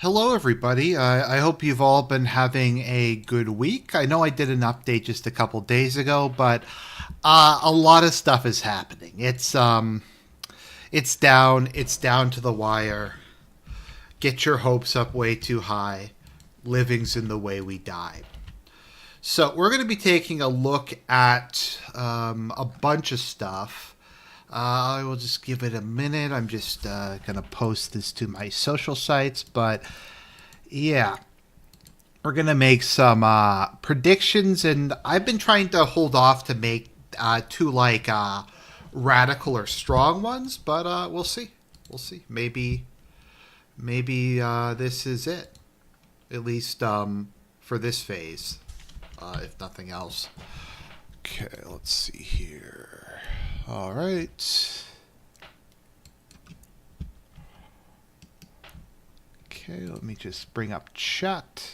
Hello, everybody. I hope you've all been having a good week. I know I did an update just a couple days ago, but a lot of stuff is happening. It's down to the wire. Get your hopes up way too high. Living's in the way we die. So we're going to be taking a look at a bunch of stuff. I will just give it a minute. I'm just going to post this to my social sites. But yeah, we're going to make some predictions. And I've been trying to hold off to make too radical or strong ones. But we'll see. We'll see. Maybe this is it. At least for this phase, if nothing else. Okay, let's see here. All right. Okay, let me just bring up chat.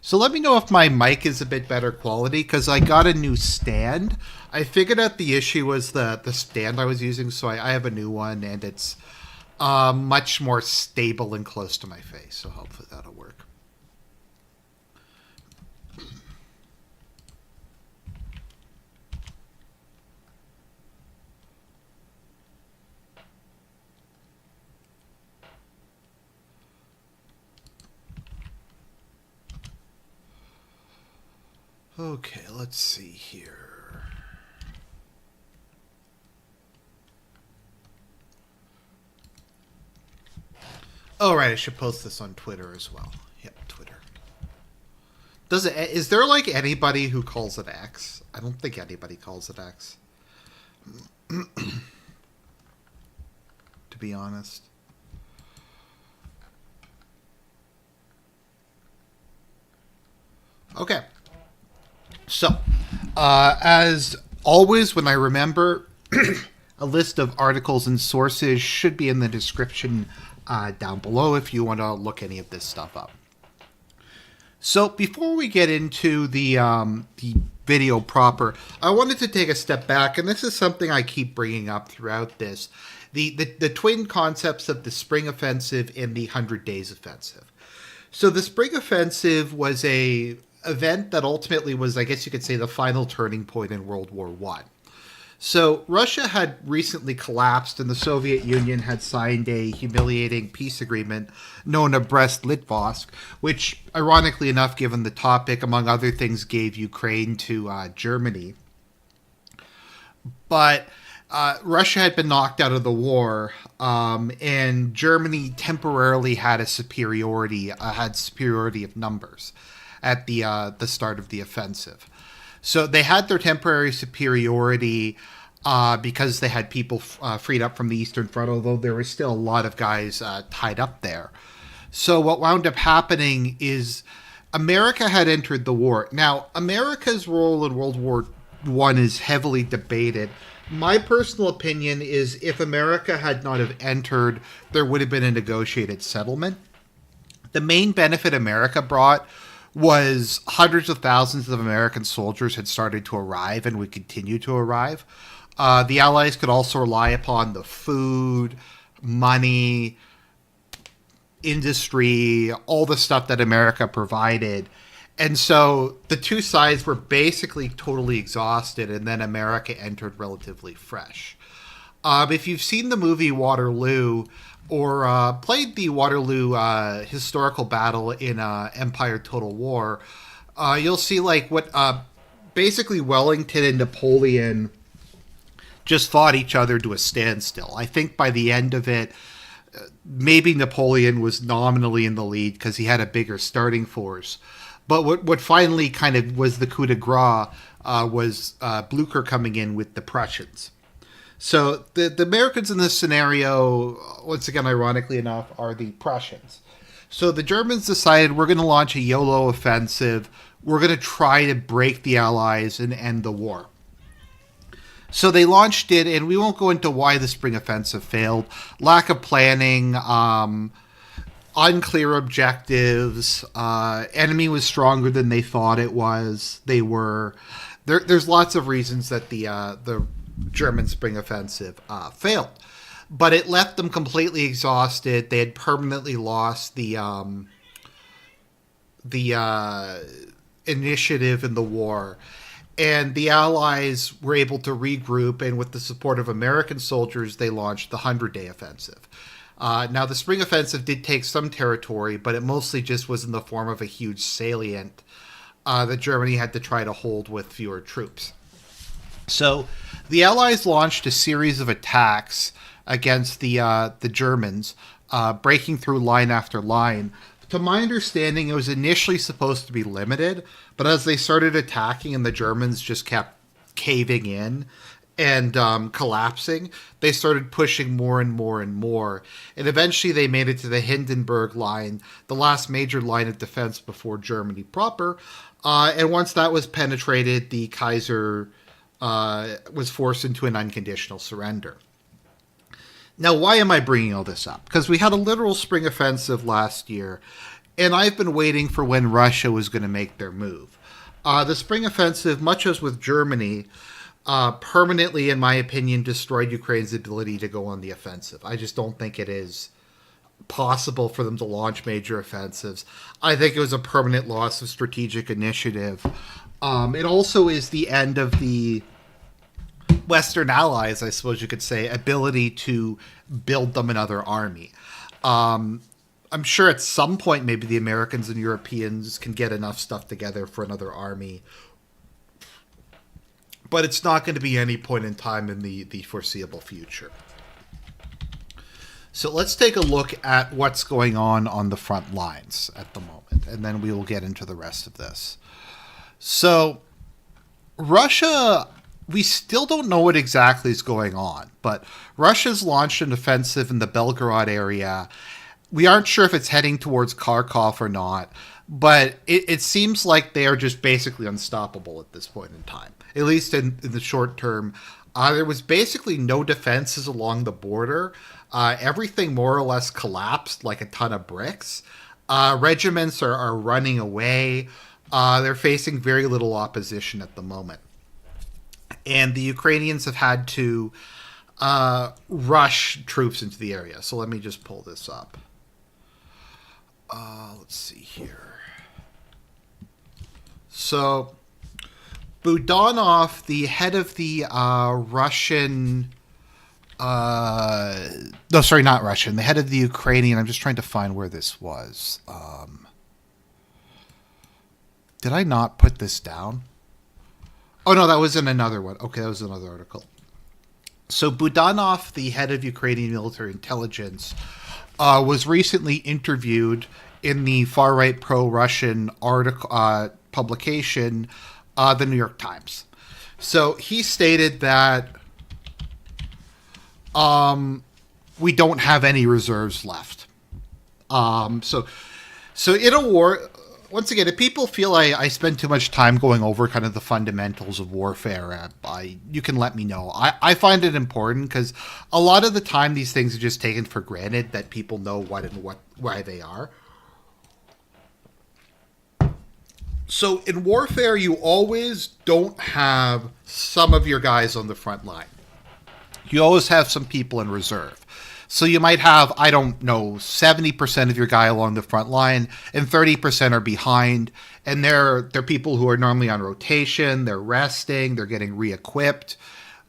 So let me know if my mic is a bit better quality, because I got a new stand. I figured out the issue was the stand I was using, so I have a new one, and it's much more stable and close to my face, so hopefully that'll work. Okay, let's see here. Oh, right, I should post this on Twitter as well. Yep, Twitter. Is there like anybody who calls it X? I don't think anybody calls it X. To be honest. Okay. So, as always, when I remember, a list of articles and sources should be in the description down below if you want to look any of this stuff up. So, before we get into the video proper, I wanted to take a step back, and this is something I keep bringing up throughout this. The twin concepts of the Spring Offensive and the 100 Days Offensive. So, the Spring Offensive was a event that ultimately was, I guess you could say, the final turning point in World War I. So Russia had recently collapsed, and the Soviet Union had signed a humiliating peace agreement known as Brest-Litovsk, which, ironically enough, given the topic, among other things, gave Ukraine to Germany. But Russia had been knocked out of the war, and Germany temporarily had superiority of numbers at the start of the offensive. So they had their temporary superiority because they had people freed up from the Eastern Front, although there were still a lot of guys tied up there. So what wound up happening is America had entered the war. Now, America's role in World War I is heavily debated. My personal opinion is if America had not have entered, there would have been a negotiated settlement. The main benefit America brought was hundreds of thousands of American soldiers had started to arrive and would continue to arrive. The Allies could also rely upon the food, money, industry, all the stuff that America provided. And so the two sides were basically totally exhausted, and then America entered relatively fresh. If you've seen the movie Waterloo, or played the Waterloo historical battle in Empire Total War, you'll see like what basically Wellington and Napoleon just fought each other to a standstill. I think by the end of it, maybe Napoleon was nominally in the lead because he had a bigger starting force. But what finally kind of was the coup de grace was Blucher coming in with the Prussians. So the Americans in this scenario, once again, ironically enough, are the Prussians. So the Germans decided we're going to launch a YOLO offensive. We're going to try to break the Allies and end the war. So they launched it, and we won't go into why the Spring Offensive failed. Lack of planning, unclear objectives, enemy was stronger than they thought it was. There's lots of reasons that the German Spring Offensive failed. but it left them completely exhausted. They had permanently lost the initiative in the war. And the Allies were able to regroup, and with the support of American soldiers, they launched the 100-Day Offensive. Now, the Spring Offensive did take some territory, but it mostly just was in the form of a huge salient that Germany had to try to hold with fewer troops. So the Allies launched a series of attacks against the Germans, breaking through line after line. To my understanding, it was initially supposed to be limited, but as they started attacking and the Germans just kept caving in and collapsing, they started pushing more and more and more. And eventually they made it to the Hindenburg Line, the last major line of defense before Germany proper. And once that was penetrated, the Kaiser was forced into an unconditional surrender. Now, why am I bringing all this up? Because we had a literal spring offensive last year, and I've been waiting for when Russia was going to make their move. The spring offensive, much as with Germany, permanently, in my opinion, destroyed Ukraine's ability to go on the offensive. I just don't think it is possible for them to launch major offensives. I think it was a permanent loss of strategic initiative. It also is the end of the Western allies, I suppose you could say, ability to build them another army. I'm sure at some point maybe the Americans and Europeans can get enough stuff together for another army, but it's not going to be any point in time in the foreseeable future. So let's take a look at what's going on the front lines at the moment, and then we will get into the rest of this. So Russia, we still don't know what exactly is going on, but Russia's launched an offensive in the Belgorod area. We aren't sure if it's heading towards Kharkov or not, but it seems like they are just basically unstoppable at this point in time, at least in the short term. There was basically no defenses along the border. Everything more or less collapsed like a ton of bricks. Regiments are running away. They're facing very little opposition at the moment. And the Ukrainians have had to rush troops into the area. So let me just pull this up. Let's see here. So Budanov, the head of the Russian... no, sorry, not Russian. The head of the Ukrainian... I'm just trying to find where this was. Did I not put this down? Oh, no, that was in another one. Okay, that was another article. So Budanov, the head of Ukrainian military intelligence, was recently interviewed in the far-right pro-Russian article publication, the New York Times. So he stated that we don't have any reserves left. So in a war... Once again, if people feel I spend too much time going over kind of the fundamentals of warfare, you can let me know. I find it important because a lot of the time these things are just taken for granted that people know why they are. So in warfare, you always don't have some of your guys on the front line. You always have some people in reserve. So you might have, 70% of your guy along the front line, and 30% are behind. And they're people who are normally on rotation, they're resting, they're getting re-equipped.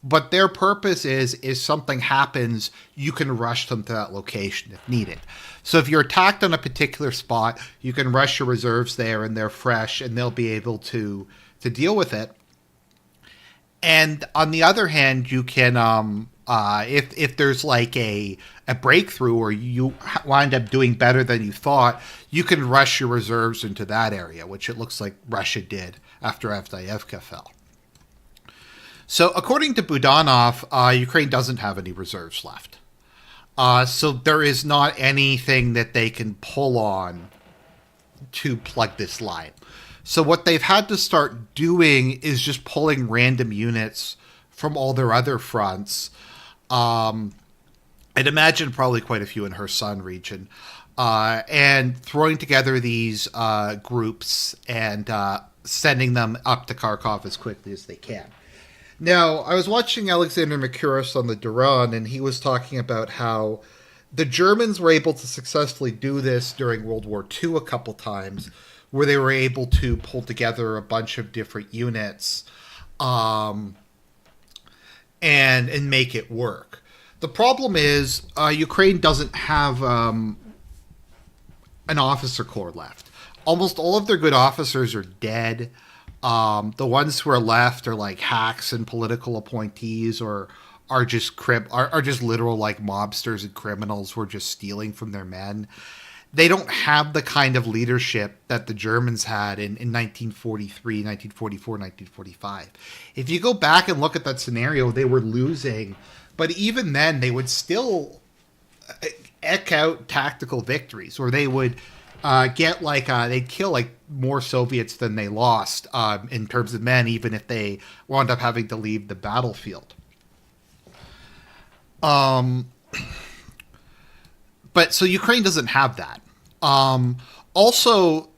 But their purpose is something happens, you can rush them to that location if needed. So if you're attacked on a particular spot, you can rush your reserves there, and they're fresh, and they'll be able to deal with it. And on the other hand, you can... if there's like a breakthrough or you wind up doing better than you thought, you can rush your reserves into that area, which it looks like Russia did after Avdiivka fell. So according to Budanov, Ukraine doesn't have any reserves left. So there is not anything that they can pull on to plug this line. So what they've had to start doing is just pulling random units from all their other fronts. I'd imagine probably quite a few in Kherson region, and throwing together these groups and sending them up to Kharkov as quickly as they can. Now, I was watching Alexander Mercouris on the Duran, and he was talking about how the Germans were able to successfully do this during World War II a couple times, where they were able to pull together a bunch of different units um, and make it work. The problem is Ukraine doesn't have an officer corps left. Almost all of their good officers are dead. The ones who are left are like hacks and political appointees, or are just literal like mobsters and criminals who are just stealing from their men. They don't have the kind of leadership that the Germans had in 1943, 1944, 1945. If you go back and look at that scenario, they were losing, but even then they would still eke out tactical victories, or they would get like they'd kill like more Soviets than they lost in terms of men, even if they wound up having to leave the battlefield. Um, but so Ukraine doesn't have that. Also,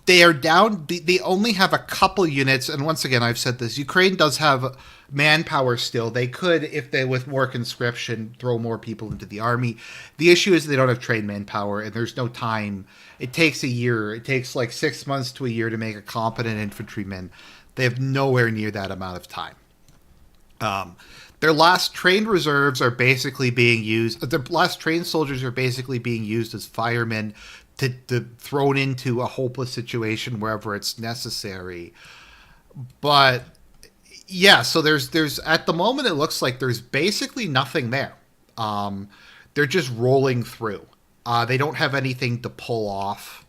they are down. They only have a couple units, and once again, I've said this. Ukraine does have manpower still. They could, if they with more conscription, throw more people into the army. The issue is they don't have trained manpower, and there's no time. It takes a year. It takes like 6 months to a year to make a competent infantryman. They have nowhere near that amount of time. Their last trained reserves are basically being used. Their last trained soldiers are basically being used as firemen to thrown into a hopeless situation wherever it's necessary. But yeah, so there's at the moment it looks like there's basically nothing there. They're just rolling through. They don't have anything to pull off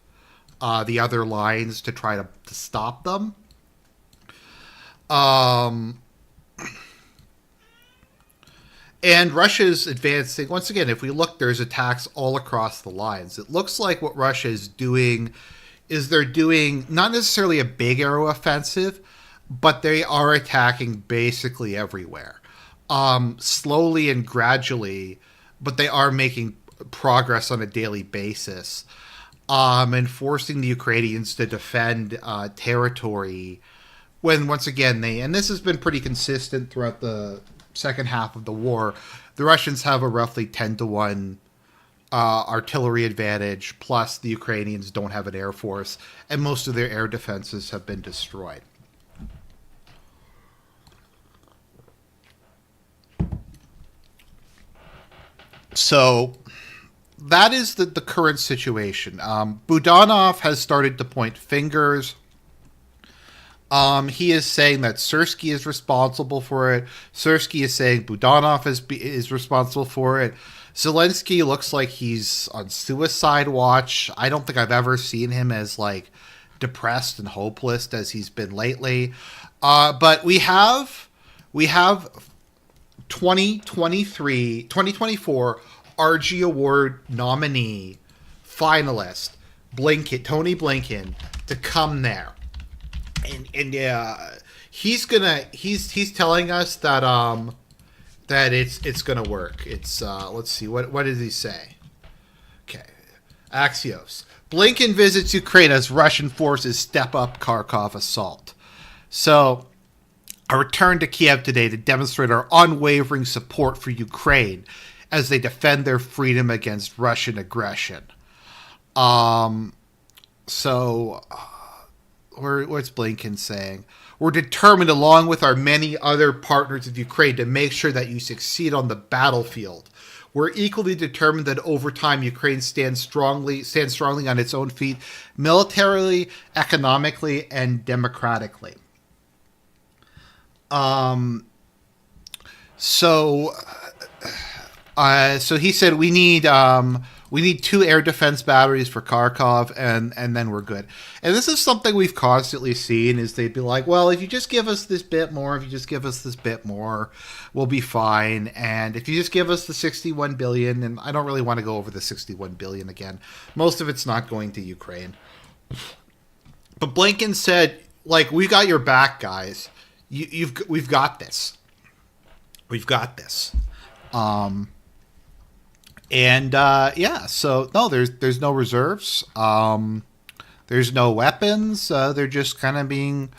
the other lines to try to stop them. And Russia's advancing. Once again, if we look, there's attacks all across the lines. It looks like what Russia is doing is they're doing not necessarily a big air offensive, but they are attacking basically everywhere. Slowly and gradually, but they are making progress on a daily basis. And forcing the Ukrainians to defend territory when, once again, and this has been pretty consistent throughout the second half of the war, the Russians have a roughly 10-1 artillery advantage, plus the Ukrainians don't have an air force, and most of their air defenses have been destroyed. So that is the current situation. Budanov has started to point fingers. He is saying that Syrskyi is responsible for it. Syrskyi is saying Budanov is responsible for it. Zelensky looks like he's on suicide watch. I don't think I've ever seen him as like depressed and hopeless as he's been lately. But we have 2024 RG Award nominee finalist Tony Blinken to come there. And he's telling us that that it's gonna work. It's let's see, what did he say? Okay, Axios. Blinken visits Ukraine as Russian forces step up Kharkov assault. So, I returned to Kiev today to demonstrate our unwavering support for Ukraine as they defend their freedom against Russian aggression. So. What's Blinken saying? We're determined, along with our many other partners of Ukraine, to make sure that you succeed on the battlefield. We're equally determined that over time, Ukraine stands strongly on its own feet, militarily, economically, and democratically. So he said we need 2 air defense batteries for Kharkov, and then we're good. And this is something we've constantly seen, is they'd be like, well, if you just give us this bit more, we'll be fine. And if you just give us the 61 billion, and I don't really want to go over the 61 billion again. Most of it's not going to Ukraine. But Blinken said, like, we got your back, guys. We've got this. We've got this. So no, there's no reserves. There's no weapons. They're just kind of being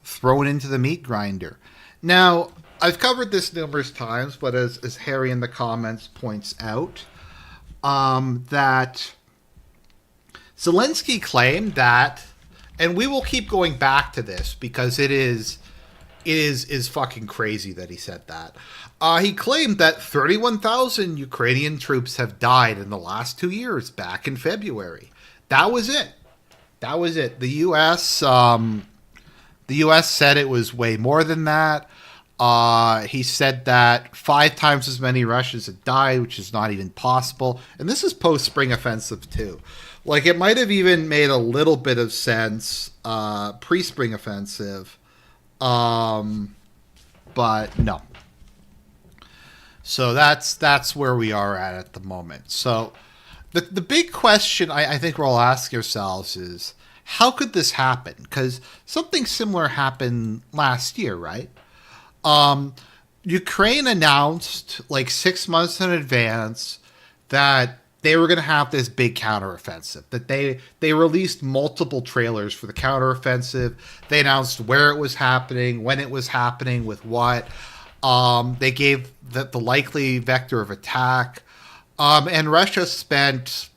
thrown into the meat grinder. Now, I've covered this numerous times, but as Harry in the comments points out, that Zelensky claimed that, and we will keep going back to this because it is fucking crazy that he said that. He claimed that 31,000 Ukrainian troops have died in the last 2 years, back in February. That was it. That was it. The U.S. said it was way more than that. He said that 5 times as many Russians had died, which is not even possible. And this is post-spring offensive, too. Like, it might have even made a little bit of sense pre-spring offensive. But no. So that's where we are at the moment. So the big question I think we're all asking ourselves is, how could this happen? Because something similar happened last year, right? Ukraine announced like 6 months in advance that they were going to have this big counteroffensive, that they released multiple trailers for the counteroffensive. They announced where it was happening, when it was happening, with what. They gave the likely vector of attack. And Russia spent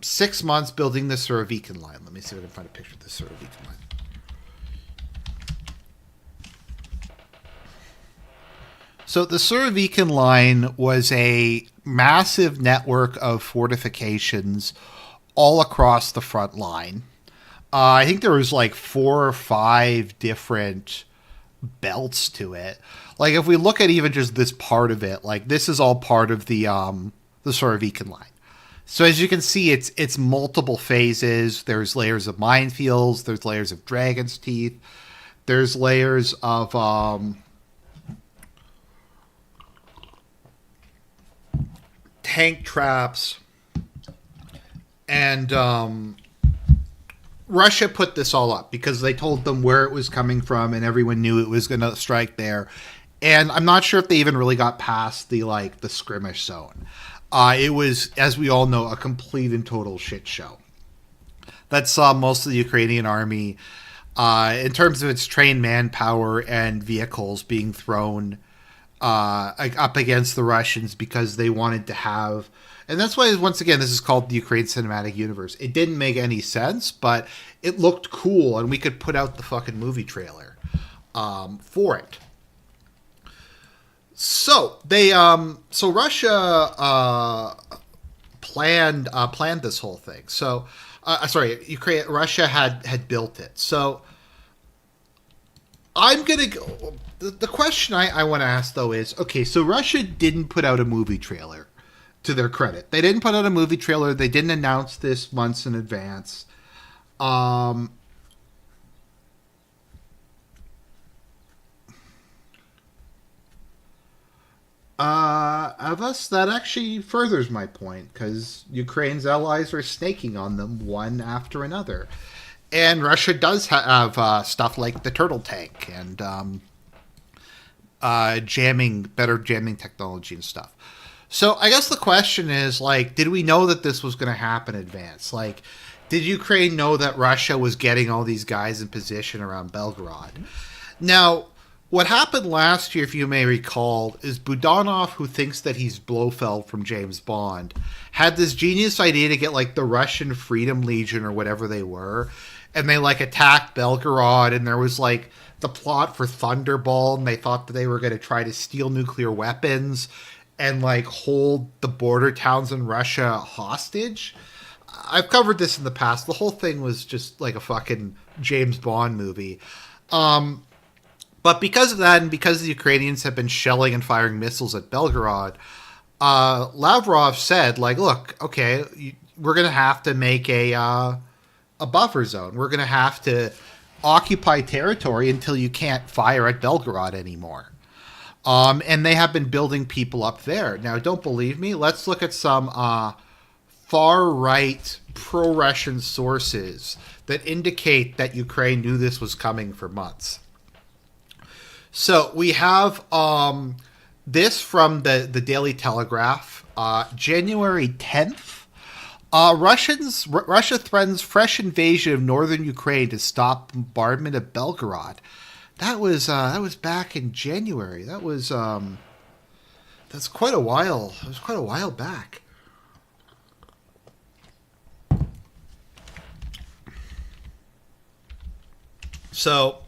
6 months building the Surovikin line. Let me see if I can find a picture of the Surovikin line. So the Surovikin line was a massive network of fortifications all across the front line. I think there was like 4 or 5 different belts to it. Like, if we look at even just this part of it, like, this is all part of the Surovikin line. So as you can see, it's multiple phases. There's layers of minefields. There's layers of dragon's teeth. There's layers of tank traps. And Russia put this all up because they told them where it was coming from, and everyone knew it was going to strike there. And I'm not sure if they even really got past the skirmish zone. It was, as we all know, a complete and total shit show. That saw most of the Ukrainian army, in terms of its trained manpower and vehicles, being thrown up against the Russians because they wanted to have... And that's why, once again, this is called the Ukraine Cinematic Universe. It didn't make any sense, but it looked cool, and we could put out the fucking movie trailer for it. So Russia planned this whole thing. So Russia had built it. So I'm gonna go. The question I want to ask though is, okay, so Russia didn't put out a movie trailer. To their credit, they didn't put out a movie trailer. They didn't announce this months in advance. Thus, that actually furthers my point, because Ukraine's allies are snaking on them one after another. And Russia does have stuff like the turtle tank and better jamming technology and stuff. So I guess the question is, did we know that this was going to happen in advance? Did Ukraine know that Russia was getting all these guys in position around Belgorod? Now, what happened last year, if you may recall, is Budanov, who thinks that he's Blofeld from James Bond, had this genius idea to get, the Russian Freedom Legion or whatever they were, and they, attacked Belgorod, and there was, the plot for Thunderball, and they thought that they were going to try to steal nuclear weapons and hold the border towns in Russia hostage. I've covered this in the past. The whole thing was just like a fucking James Bond movie. But because of that, and because the Ukrainians have been shelling and firing missiles at Belgorod, Lavrov said, look, okay, we're going to have to make a buffer zone. We're going to have to occupy territory until you can't fire at Belgorod anymore. And they have been building people up there. Now, don't believe me? Let's look at some far-right pro-Russian sources that indicate that Ukraine knew this was coming for months. So we have this from the Daily Telegraph, January 10th. Russia threatens fresh invasion of northern Ukraine to stop bombardment of Belgorod. that was back in January. That's quite a while. It was quite a while back. So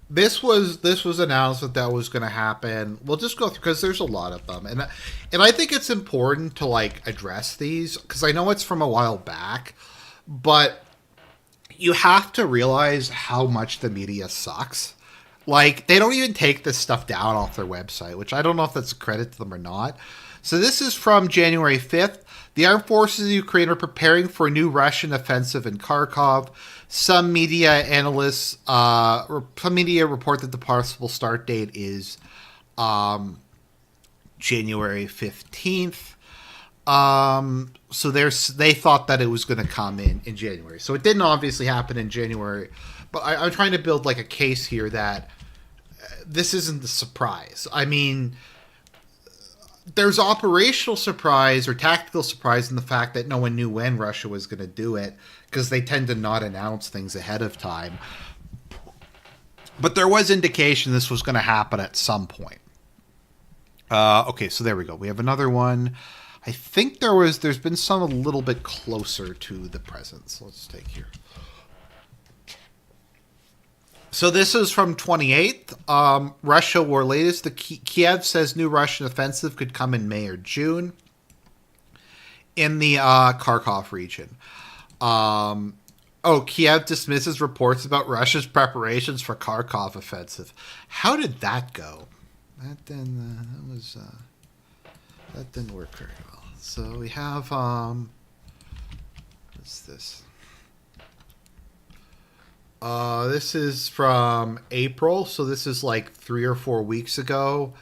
this was announced that was going to happen. We'll just go through because there's a lot of them, and I think it's important to like address these because I know it's from a while back, but you have to realize how much the media sucks. Like they don't even take this stuff down off their website, which I don't know if that's a credit to them or not. So this is from January 5th. The armed forces of Ukraine are preparing for a new Russian offensive in Kharkov. Some media report that the possible start date is January 15th. So they thought that it was going to come in January. So it didn't obviously happen in January. But I'm trying to build like a case here that this isn't the surprise. I mean, there's operational surprise or tactical surprise in the fact that no one knew when Russia was going to do it because they tend to not announce things ahead of time. But there was indication this was going to happen at some point. Okay, so there we go. We have another one. I think there's been some a little bit closer to the present. So let's take here. So this is from 28th. Russia war latest. Kiev says new Russian offensive could come in May or June in the Kharkov region. Kiev dismisses reports about Russia's preparations for Kharkov offensive. How did that go? That didn't work very well. So we have what's this? This is from April, so this is like 3 or 4 weeks ago.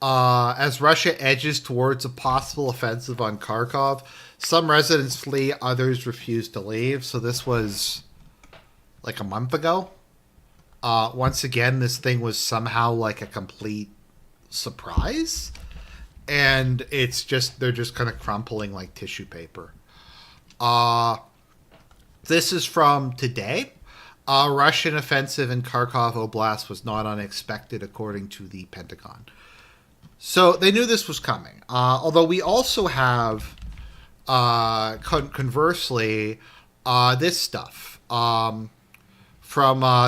As Russia edges towards a possible offensive on Kharkov, some residents flee, others refuse to leave. So this was like a month ago. Once again, this thing was somehow like a complete surprise. And they're just kind of crumpling like tissue paper. This is from today. Russian offensive in Kharkov Oblast was not unexpected, according to the Pentagon. So they knew this was coming. Although we also have, conversely, this stuff from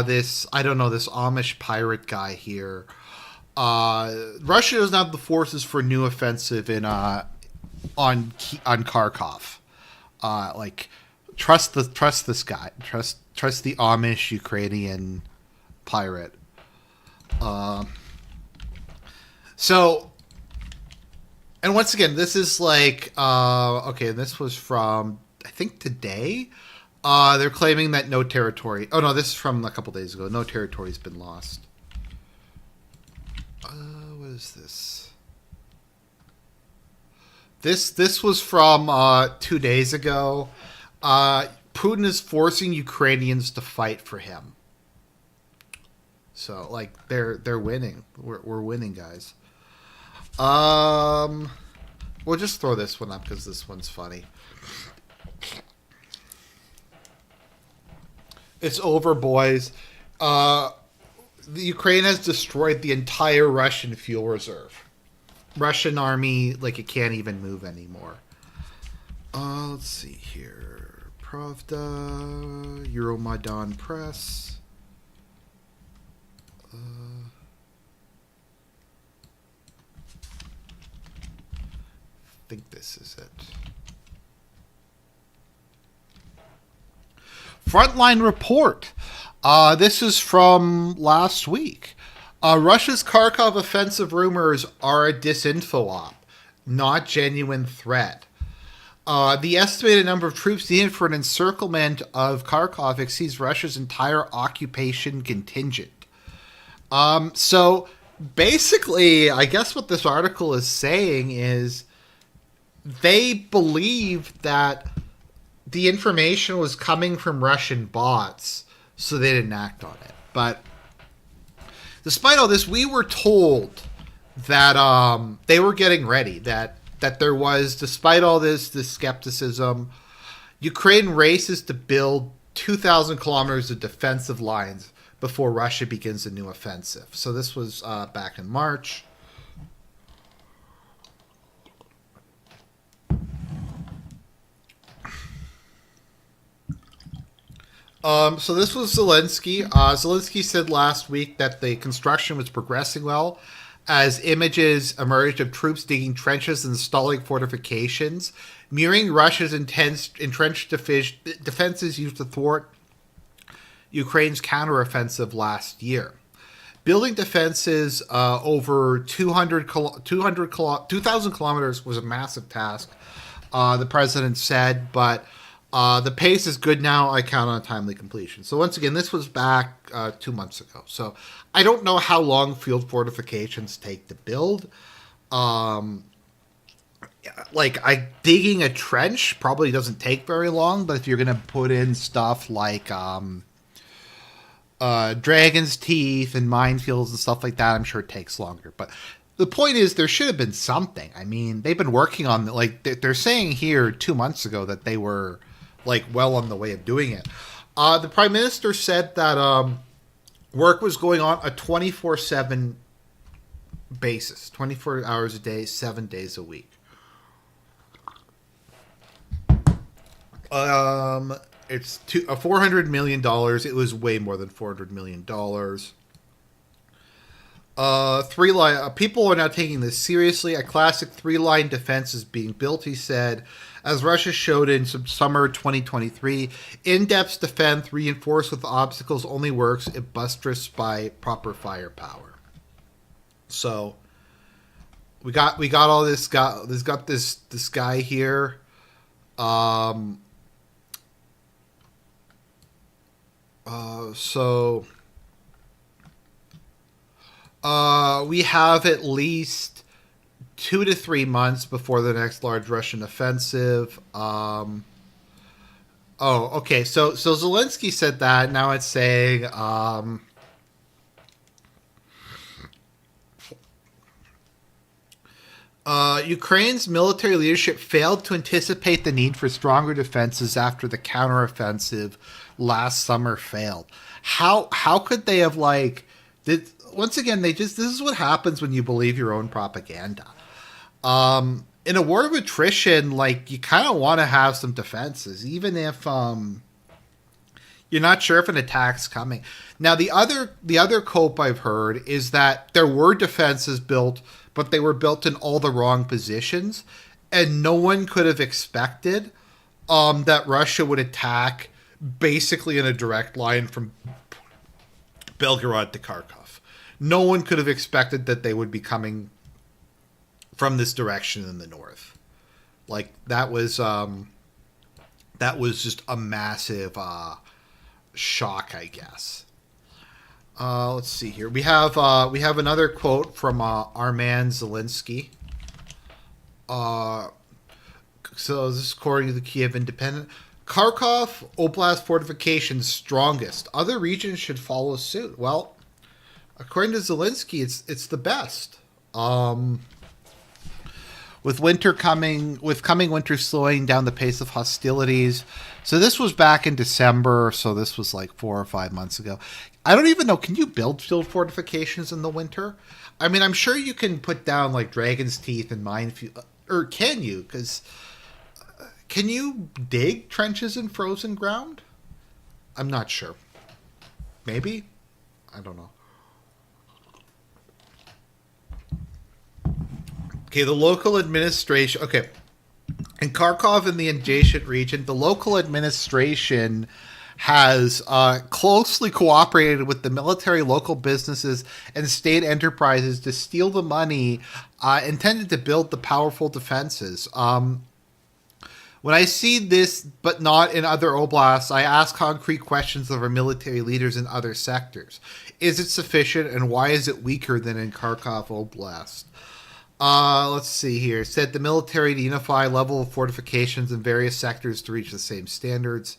this, I don't know, this Amish pirate guy here. Russia doesn't have the forces for a new offensive on Kharkov. Trust this guy. Trust the Amish Ukrainian pirate. So, and once again, this is like, okay, this was from, I think today. They're claiming that no territory, oh no, this is from a couple days ago. No territory has been lost. What is this? This was from 2 days ago. Putin is forcing Ukrainians to fight for him. So, like, they're winning. We're winning, guys. We'll just throw this one up because this one's funny. It's over, boys. The Ukraine has destroyed the entire Russian fuel reserve. Russian army, like, it can't even move anymore. Let's see here. Pravda, Euromaidan Press. I think this is it. Frontline report. This is from last week. Russia's Kharkov offensive rumors are a disinfo op, not genuine threat. The estimated number of troops needed for an encirclement of Kharkov exceeds Russia's entire occupation contingent. So basically, I guess what this article is saying is they believed that the information was coming from Russian bots, so they didn't act on it. But despite all this, we were told that they were getting ready, that there was, despite all this skepticism, Ukraine races to build 2,000 kilometers of defensive lines before Russia begins a new offensive. So this was back in March. So this was Zelensky. Zelensky said last week that the construction was progressing well as images emerged of troops digging trenches and installing fortifications, mirroring Russia's intense entrenched defenses used to thwart Ukraine's counteroffensive last year. Building defenses over 2,000 kilometers was a massive task, the president said, but the pace is good now. I count on timely completion. So once again, this was back 2 months ago. So I don't know how long field fortifications take to build. Digging a trench probably doesn't take very long, but if you're going to put in stuff like dragon's teeth and minefields and stuff like that, I'm sure it takes longer. But the point is, there should have been something. I mean, they've been working on, they're saying here 2 months ago that they were well on the way of doing it. The prime minister said that work was going on a 24/7 basis, 24 hours a day, 7 days a week. It's $400 million. It was way more than $400 million. People are now taking this seriously. A classic three-line defense is being built, he said. As Russia showed in summer 2023, in-depth defense reinforced with obstacles only works if buttressed by proper firepower. So we got all this guy. There's got this guy here. We have at least 2 to 3 months before the next large Russian offensive. Okay. So Zelensky said that. Now it's saying Ukraine's military leadership failed to anticipate the need for stronger defenses after the counteroffensive last summer failed. How could they have once again, this is what happens when you believe your own propaganda. In a war of attrition, you kind of want to have some defenses, even if you're not sure if an attack's coming. Now, the other cope I've heard is that there were defenses built, but they were built in all the wrong positions, and no one could have expected that Russia would attack basically in a direct line from Belgorod to Kharkov. No one could have expected that they would be coming from this direction in the north. That was just a massive shock, I guess. Let's see here. We have another quote from our man Zelensky. So this is according to the Kiev Independent. Kharkov Oblast fortifications strongest. Other regions should follow suit. Well, according to Zelensky, it's the best. With coming winter slowing down the pace of hostilities. So this was back in December, so this was 4 or 5 months ago. I don't even know, can you build field fortifications in the winter? I mean, I'm sure you can put down dragon's teeth and minefield, or can you? Because can you dig trenches in frozen ground? I'm not sure. Maybe? I don't know. Okay, the local administration... Okay, in Kharkov and the adjacent region, the local administration has closely cooperated with the military, local businesses, and state enterprises to steal the money intended to build the powerful defenses. When I see this, but not in other oblasts, I ask concrete questions of our military leaders in other sectors. Is it sufficient, and why is it weaker than in Kharkov Oblast? Let's see here. It said the military to unify level of fortifications in various sectors to reach the same standards,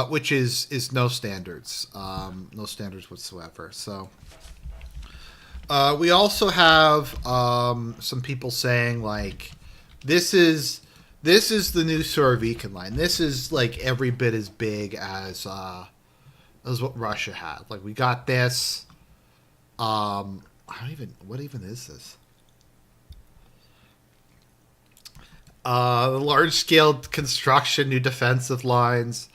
which is no standards. No standards whatsoever. So we also have some people saying this is the new Surovikin line. This is every bit as big as That was what Russia had. Like, we got this. I don't even. What even is this? Large scale construction, new defensive lines.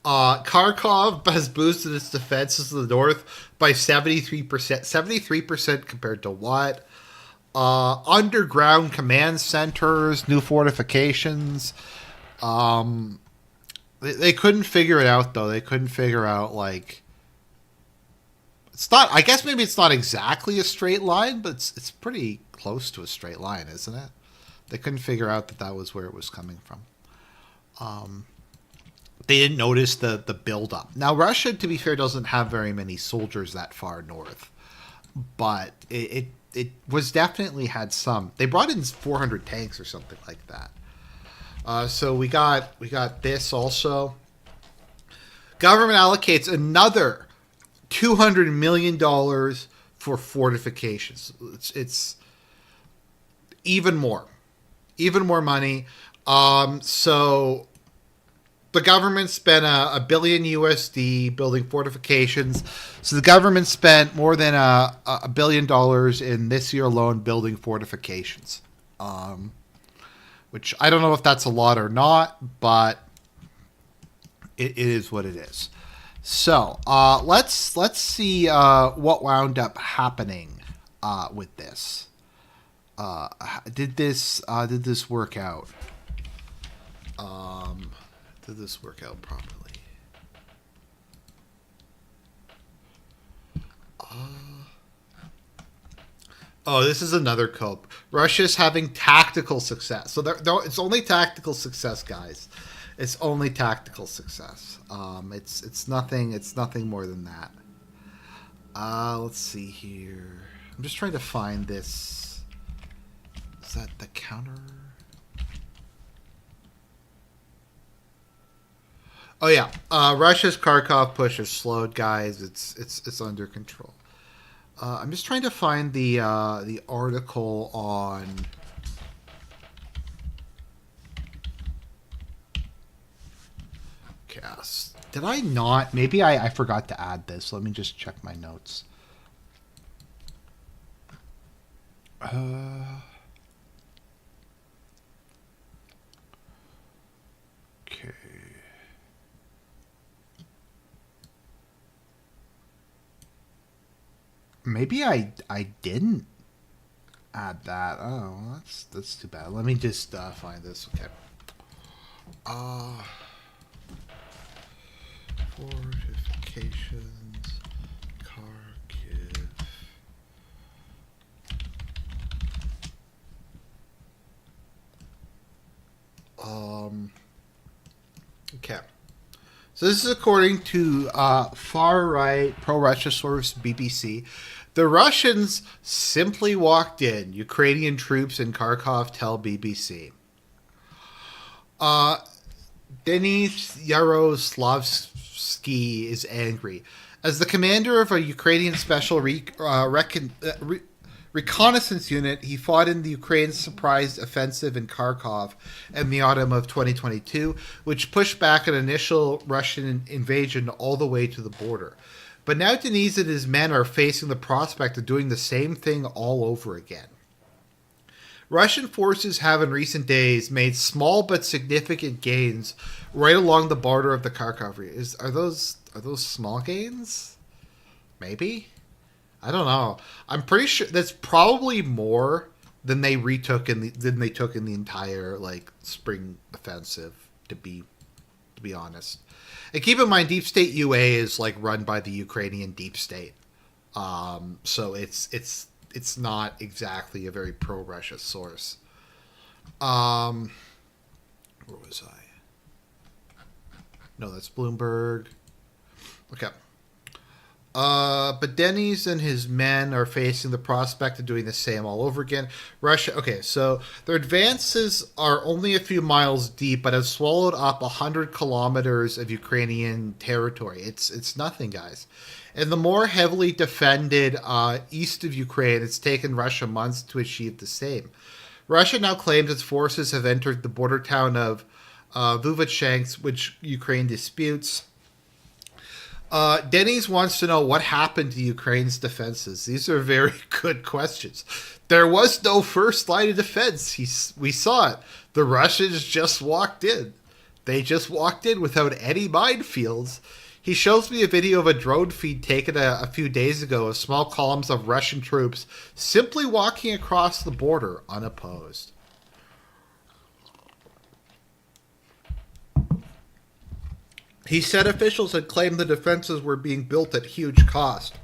Kharkov has boosted its defenses to the north by 73%. 73% compared to what? Underground command centers, new fortifications. They couldn't figure it out, though. They couldn't figure out, like... It's not... I guess maybe it's not exactly a straight line, but it's pretty close to a straight line, isn't it? They couldn't figure out that was where it was coming from. They didn't notice the buildup. Now, Russia, to be fair, doesn't have very many soldiers that far north. But it was definitely had some. They brought in 400 tanks or something like that. So we got this also. Government allocates another $200 million for fortifications. It's even more money. So the government spent a billion USD building fortifications. So the government spent more than $1 billion in this year alone building fortifications. Which I don't know if that's a lot or not, but it is what it is. So let's see what wound up happening with this. Did this work out? Did this work out properly? Oh, this is another cope. Russia's having tactical success. So it's only tactical success, guys. It's only tactical success. It's nothing more than that. Let's see here. I'm just trying to find this. Is that the counter? Oh yeah. Russia's Kharkov push is slowed, guys. It's under control. I'm just trying to find the article on. Cast. Did I not? Maybe I forgot to add this. Let me just check my notes. Okay. Maybe I didn't add that. Oh, that's too bad. Let me just find this. Okay. Fortifications, Kharkiv. Okay. So this is according to far-right pro-Russia source BBC. The Russians simply walked in. Ukrainian troops in Kharkov tell BBC. Denis Yaroslavsky is angry. As the commander of a Ukrainian special reconnaissance unit, he fought in the Ukraine's surprise offensive in Kharkov in the autumn of 2022, which pushed back an initial Russian invasion all the way to the border. But now Denis and his men are facing the prospect of doing the same thing all over again. Russian forces have in recent days made small but significant gains right along the border of the Kharkov region. Are those small gains? Maybe? I don't know. I'm pretty sure that's probably more than they took in the entire like spring offensive, to be honest. And keep in mind, Deep State UA is like run by the Ukrainian Deep State, so it's not exactly a very pro-Russia source. Where was I? No, that's Bloomberg. Okay. But Denis and his men are facing the prospect of doing the same all over again. Russia, okay, so their advances are only a few miles deep, but have swallowed up 100 kilometers of Ukrainian territory. It's nothing, guys. And the more heavily defended east of Ukraine, it's taken Russia months to achieve the same. Russia now claims its forces have entered the border town of Vuvachansk, which Ukraine disputes. Denny's wants to know what happened to Ukraine's defenses. These are very good questions. There was no first line of defense. We saw it. The Russians just walked in. They just walked in without any minefields. He shows me a video of a drone feed taken a few days ago of small columns of Russian troops simply walking across the border unopposed. He said officials had claimed the defenses were being built at huge cost.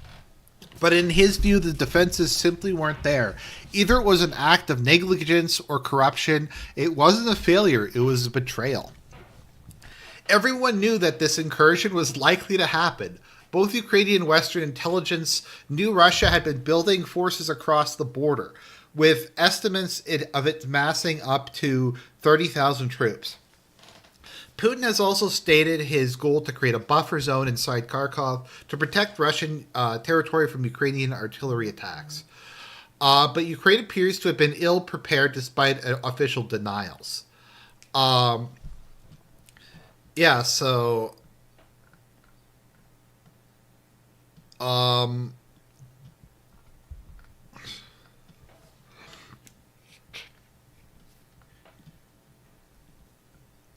But in his view, the defenses simply weren't there. Either it was an act of negligence or corruption. It wasn't a failure, it was a betrayal. Everyone knew that this incursion was likely to happen. Both Ukrainian and Western intelligence knew Russia had been building forces across the border, with estimates of it massing up to 30,000 troops. Putin has also stated his goal to create a buffer zone inside Kharkov to protect Russian territory from Ukrainian artillery attacks. But Ukraine appears to have been ill prepared despite official denials. Yeah, so...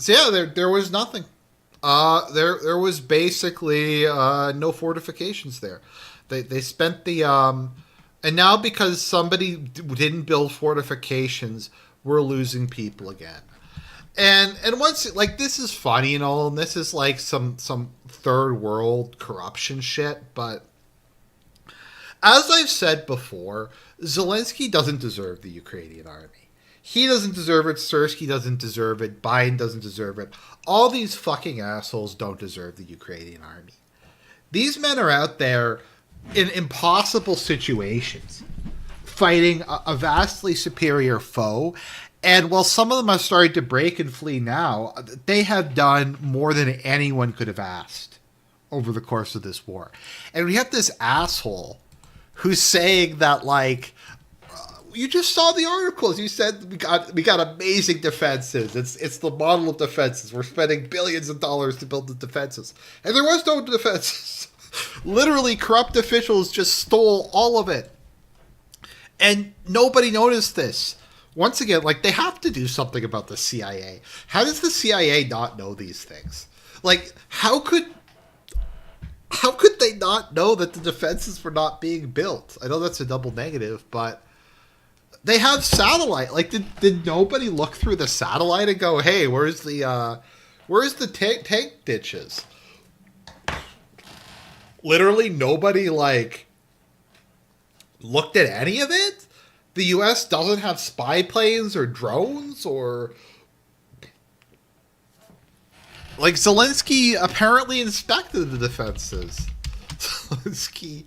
So yeah, there was nothing. There was basically no fortifications there. They spent the and now because somebody didn't build fortifications, we're losing people again. And once like this is funny and all, and this is like some third world corruption shit, but as I've said before, Zelensky doesn't deserve the Ukrainian army. He doesn't deserve it. Sirski doesn't deserve it. Biden doesn't deserve it. All these fucking assholes don't deserve the Ukrainian army. These men are out there in impossible situations, fighting a vastly superior foe. And while some of them have started to break and flee now, they have done more than anyone could have asked over the course of this war. And we have this asshole who's saying that, like, you just saw the articles. You said we got amazing defenses. It's the model of defenses. We're spending billions of dollars to build the defenses, and there was no defenses. Literally, corrupt officials just stole all of it, and nobody noticed this. Once again, like they have to do something about the CIA. How does the CIA not know these things? Like, how could they not know that the defenses were not being built? I know that's a double negative, but they have satellite. Like, did nobody look through the satellite and go, "Hey, where's the tank ditches?" Literally, nobody like looked at any of it. The U.S. doesn't have spy planes or drones or like Zelensky apparently inspected the defenses. Zelensky.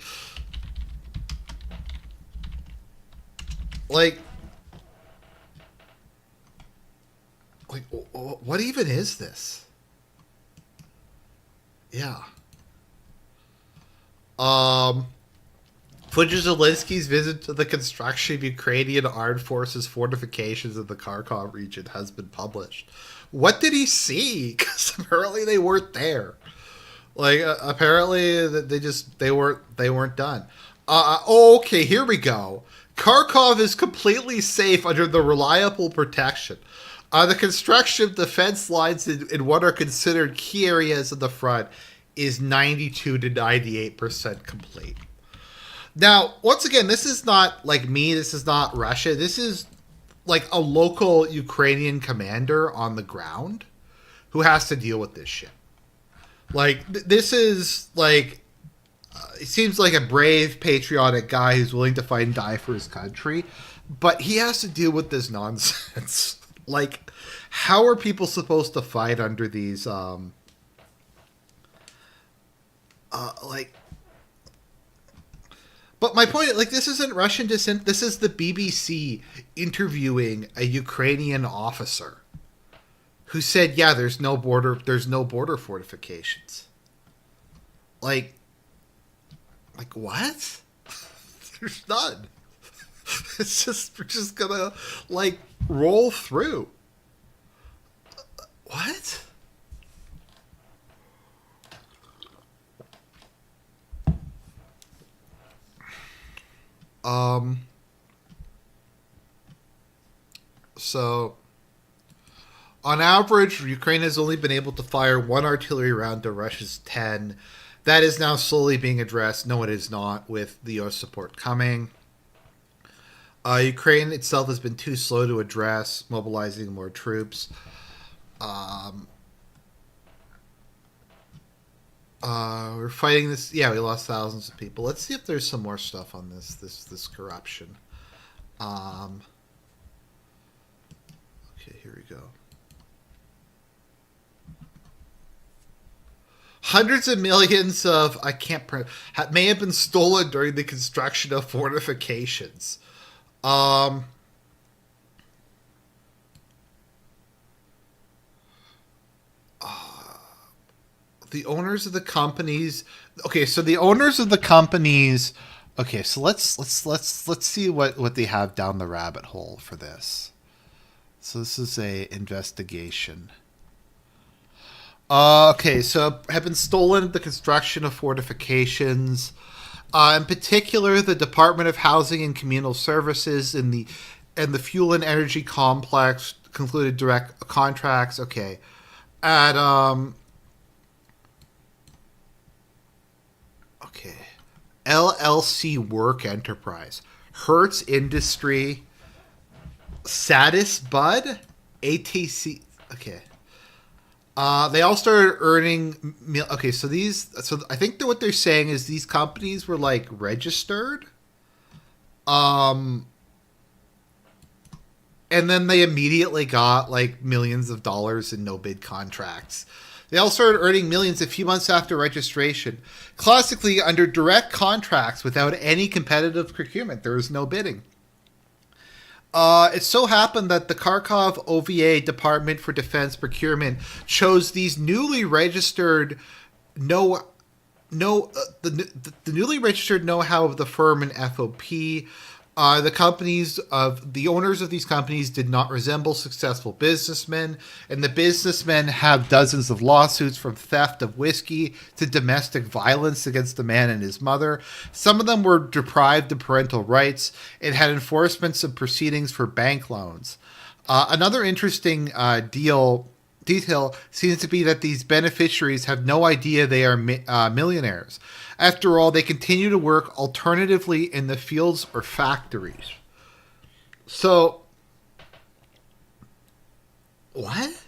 Like, what even is this? Yeah. Footage of Zelensky's visit to the construction of Ukrainian armed forces fortifications in the Kharkov region has been published. What did he see? Because apparently they weren't there. Like, apparently they weren't done. Okay, here we go. Kharkov is completely safe under the reliable protection. The construction of defense lines in what are considered key areas of the front is 92 to 98% complete. Now, once again, this is not like me. This is not Russia. This is like a local Ukrainian commander on the ground who has to deal with this shit. Like, this is like... it seems like a brave, patriotic guy who's willing to fight and die for his country, but he has to deal with this nonsense. Like, how are people supposed to fight under these, like... But my point, like, this isn't Russian dissent. This is the BBC interviewing a Ukrainian officer who said, yeah, there's no border fortifications. Like what? There's none. It's just, we're just gonna, like, roll through. What? So, on average, Ukraine has only been able to fire one artillery round to Russia's 10. That is now slowly being addressed. No, it is not, with the U.S. support coming. Ukraine itself has been too slow to address, mobilizing more troops. We're fighting this. Yeah, we lost thousands of people. Let's see if there's some more stuff on this corruption. Okay, here we go. Hundreds of millions of may have been stolen during the construction of fortifications. Um, the owners of the companies. Okay, so the owners of the companies. Okay, so let's see what they have down the rabbit hole for this. So this is a investigation. Okay, so have been stolen at the construction of fortifications. In particular, the Department of Housing and Communal Services and the Fuel and Energy Complex concluded direct contracts. Okay, at okay, LLC Work Enterprise, Hertz Industry, Satis Bud, ATC. Okay. They all started earning. Okay, so I think that what they're saying is these companies were like registered, and then they immediately got like millions of dollars in no bid contracts. They all started earning millions a few months after registration, classically under direct contracts without any competitive procurement. There was no bidding. It so happened that the Kharkov OVA Department for Defense Procurement chose these newly registered the newly registered know-how of the firm and FOP. The owners of these companies did not resemble successful businessmen, and the businessmen have dozens of lawsuits from theft of whiskey to domestic violence against the man and his mother. Some of them were deprived of parental rights and had enforcements of proceedings for bank loans. Another interesting detail seems to be that these beneficiaries have no idea they are millionaires. After all, they continue to work alternatively in the fields or factories. So, what?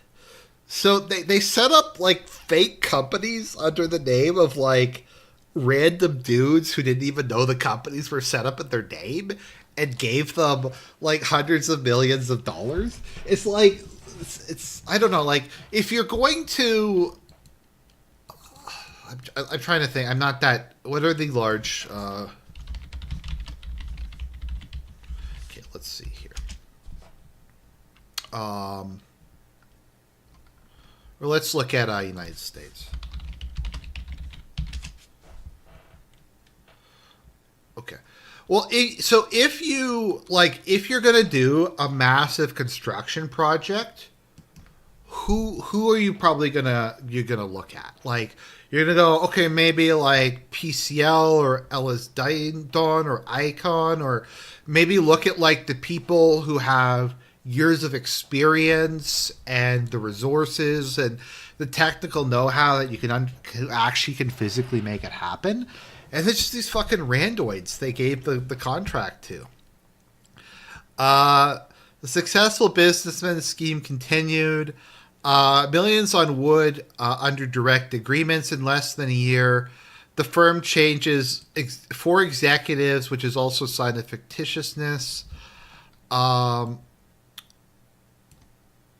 So they set up like fake companies under the name of like random dudes who didn't even know the companies were set up in their name and gave them like hundreds of millions of dollars. It's like, it's I don't know, like if you're going to I'm trying to think. I'm not that. What are the large? Okay, let's see here. Or let's look at United States. Okay. Well, so if you're gonna do a massive construction project, who are you probably gonna look at? Like, you're gonna go, okay, maybe like PCL or Ellis Dayton or Icon, or maybe look at like the people who have years of experience and the resources and the technical know-how that you who actually can physically make it happen. And it's just these fucking randoids they gave the contract to. The successful businessman scheme continued. Millions on wood under direct agreements in less than a year. The firm changes 4 executives, which is also a sign of fictitiousness.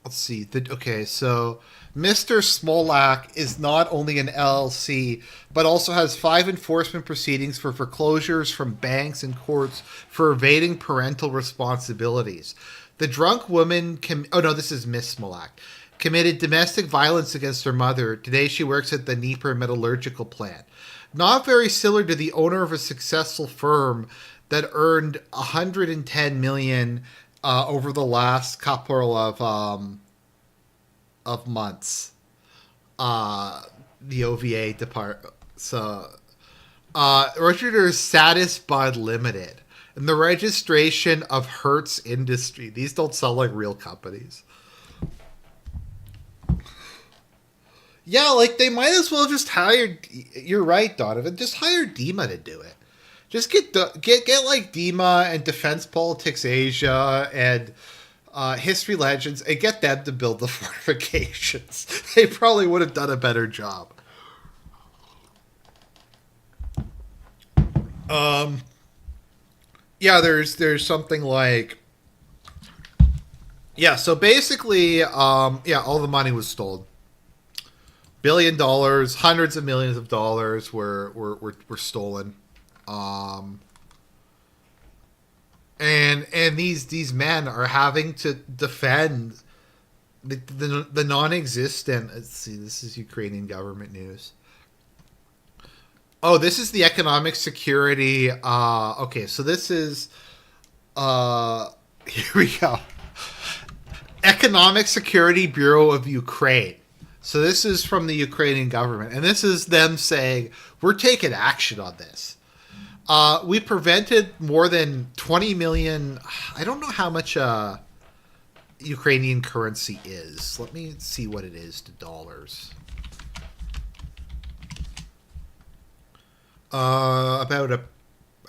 Let's see. Okay, so Mr. Smolak is not only an LLC, but also has 5 enforcement proceedings for foreclosures from banks and courts for evading parental responsibilities. The drunk woman this is Miss Smolak. Committed domestic violence against her mother. Today she works at the Dnieper metallurgical plant. Not very similar to the owner of a successful firm that earned $110 million over the last couple of months. The OVA department. So, Richard Satis Bud Limited. and the registration of Hertz Industry. These don't sound like real companies. Yeah, like they might as well just hire. You're right, Donovan. Just hire Dima to do it. Just get like Dima and Defense Politics Asia and History Legends and get them to build the fortifications. They probably would have done a better job. Yeah, there's something like, yeah. So basically, yeah, all the money was stolen. $1 billion, hundreds of millions of dollars were stolen. Um, and these men are having to defend the non-existent. Let's see, this is Ukrainian government news. Oh, this is the economic security. Okay, so this is here we go. Economic Security Bureau of Ukraine. So this is from the Ukrainian government, and this is them saying we're taking action on this. We prevented more than 20 million. I don't know how much Ukrainian currency is. Let me see what it is to dollars.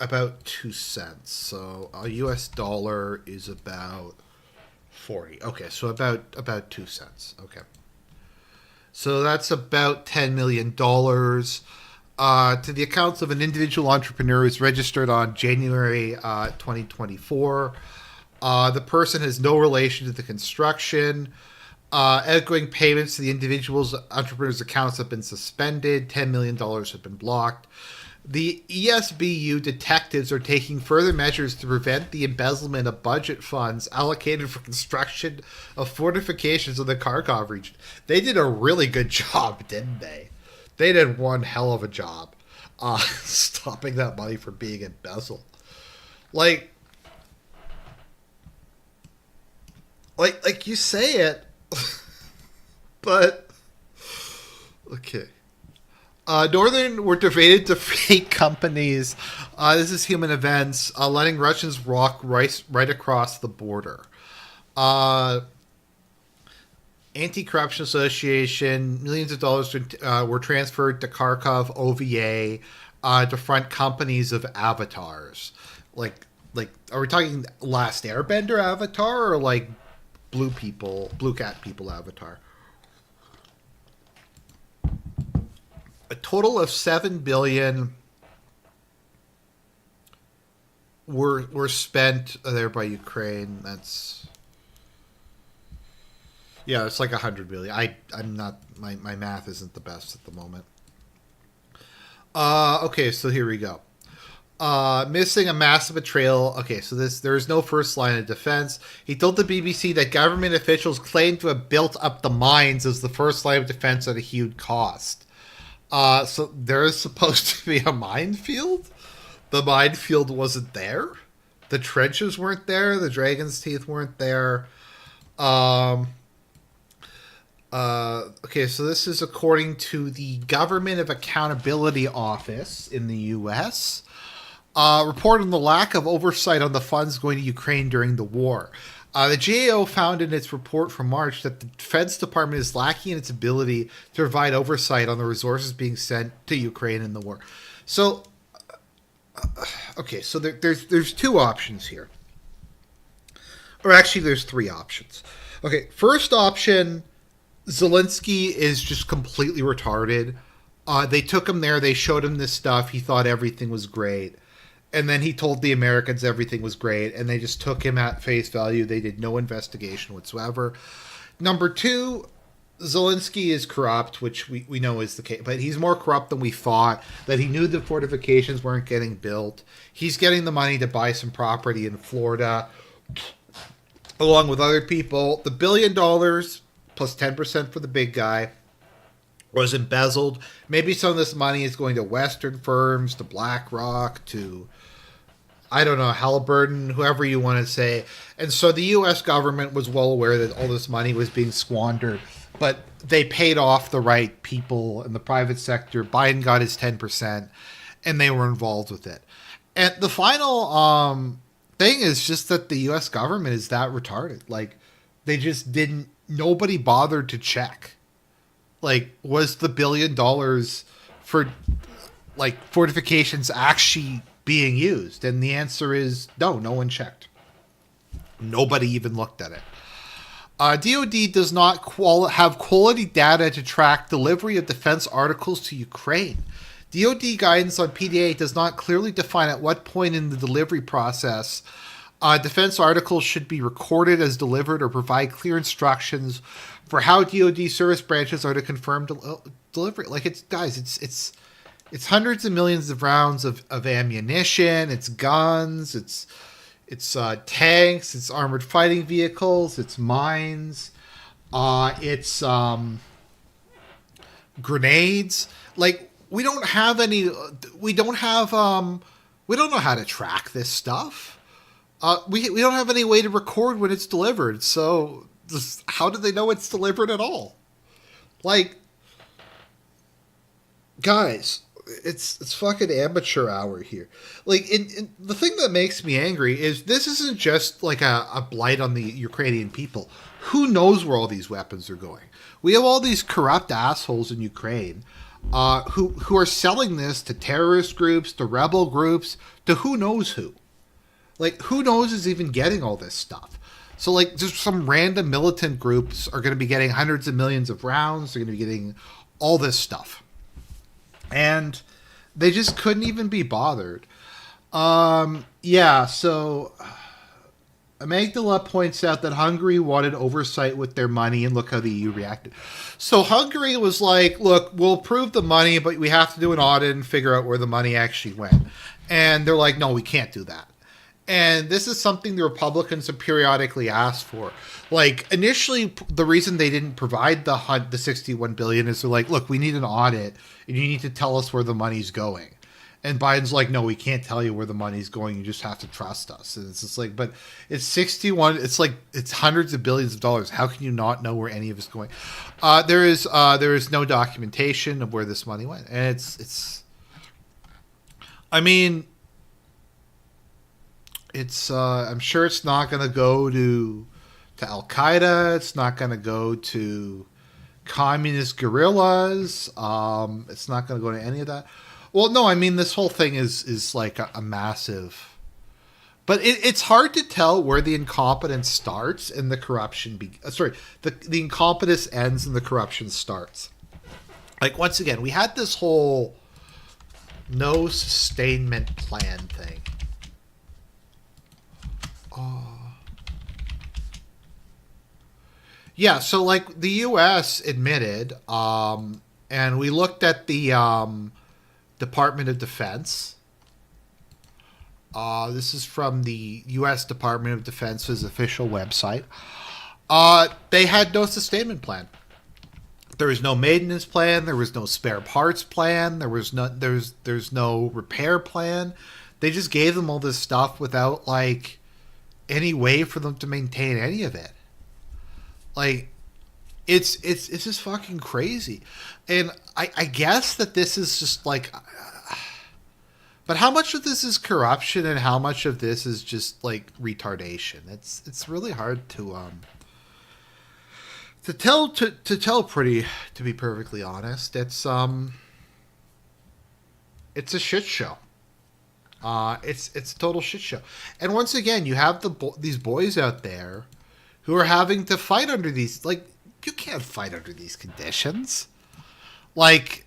About 2 cents. So a US dollar is about 40. Okay, so about 2 cents. Okay. So that's about $10 million to the accounts of an individual entrepreneur who's registered on January 2024. The person has no relation to the construction. Outgoing payments to the individual's entrepreneur's accounts have been suspended. $10 million have been blocked. The ESBU detectives are taking further measures to prevent the embezzlement of budget funds allocated for construction of fortifications in the Kharkov region. They did a really good job, didn't they? They did one hell of a job stopping that money from being embezzled. Like you say it, but okay. Northern were divided to fake companies. This is Human Events, letting Russians walk right across the border. Anti-Corruption Association, millions of dollars were transferred to Kharkov OVA to front companies of avatars. Like, are we talking Last Airbender avatar or like Blue Cat people avatar? A total of $7 billion were spent there by Ukraine. That's, yeah, it's like $100 billion. I'm not, my math isn't the best at the moment. Okay, so here we go. Missing a massive betrayal. Okay, so there is no first line of defense. He told the BBC that government officials claimed to have built up the mines as the first line of defense at a huge cost. So there is supposed to be a minefield. The minefield wasn't there. The trenches weren't there. The dragon's teeth weren't there. Okay, so this is according to the Government of Accountability Office in the U.S. Reporting the lack of oversight on the funds going to Ukraine during the war. The GAO found in its report from March that the Defense Department is lacking in its ability to provide oversight on the resources being sent to Ukraine in the war. So, okay, so there's two options here. Or actually, there's three options. Okay, first option, Zelensky is just completely retarded. They took him there, they showed him this stuff, he thought everything was great. And then he told the Americans everything was great, and they just took him at face value. They did no investigation whatsoever. Number two, Zelensky is corrupt, which we know is the case, but he's more corrupt than we thought, that he knew the fortifications weren't getting built. He's getting the money to buy some property in Florida, along with other people. The $1 billion plus 10% for the big guy was embezzled. Maybe some of this money is going to Western firms, to BlackRock, to, I don't know, Halliburton, whoever you want to say. And so the U.S. government was well aware that all this money was being squandered, but they paid off the right people in the private sector. Biden got his 10%, and they were involved with it. And the final thing is just that the U.S. government is that retarded. Like, they just didn't. Nobody bothered to check. Like, was the $1 billion for like fortifications actually being used? And the answer is no. No one checked. Nobody even looked at it. DoD does not have quality data to track delivery of defense articles to Ukraine. DoD guidance on PDA does not clearly define at what point in the delivery process defense articles should be recorded as delivered or provide clear instructions for how DoD service branches are to confirm delivery. Like, it's guys, it's hundreds of millions of rounds of ammunition, it's guns, it's tanks, it's armored fighting vehicles, it's mines, it's grenades. Like, we don't have any. We don't have. We don't know how to track this stuff. We don't have any way to record when it's delivered. So how do they know it's delivered at all? Like, guys, it's fucking amateur hour here. Like, the thing that makes me angry is this isn't just like a blight on the Ukrainian people. Who knows where all these weapons are going? We have all these corrupt assholes in Ukraine who are selling this to terrorist groups, to rebel groups, to who knows who. Like, who knows is even getting all this stuff. So, like, just some random militant groups are going to be getting hundreds of millions of rounds. They're going to be getting all this stuff. And they just couldn't even be bothered. Yeah, so Amygdala points out that Hungary wanted oversight with their money, and look how the EU reacted. So Hungary was like, look, we'll approve the money, but we have to do an audit and figure out where the money actually went. And they're like, no, we can't do that. And this is something the Republicans have periodically asked for. Like, initially, the reason they didn't provide the $61 billion is they're like, look, we need an audit, and you need to tell us where the money's going. And Biden's like, no, we can't tell you where the money's going. You just have to trust us. And it's just like, but it's 61. It's like, it's hundreds of billions of dollars. How can you not know where any of it's going? There is no documentation of where this money went. And I mean, I'm sure it's not going to go to Al-Qaeda. It's not going to go to communist guerrillas. It's not going to go to any of that. Well, no, I mean, this whole thing is like a massive... But it's hard to tell where the incompetence starts and the corruption... the incompetence ends and the corruption starts. Like, once again, we had this whole no sustainment plan thing. Yeah, so, like, the U.S. admitted, and we looked at the... Department of Defense. This is from the U.S. Department of Defense's official website. They had no sustainment plan. There was no maintenance plan. There was no spare parts plan. There's no repair plan. They just gave them all this stuff without, like, any way for them to maintain any of it. Like, it's just fucking crazy. And I guess that this is just like... But how much of this is corruption and how much of this is just, like, retardation? It's really hard to tell, to be perfectly honest. It's a shit show. It's a total shit show. And once again, you have these boys out there who are having to fight under these... Like, you can't fight under these conditions. Like,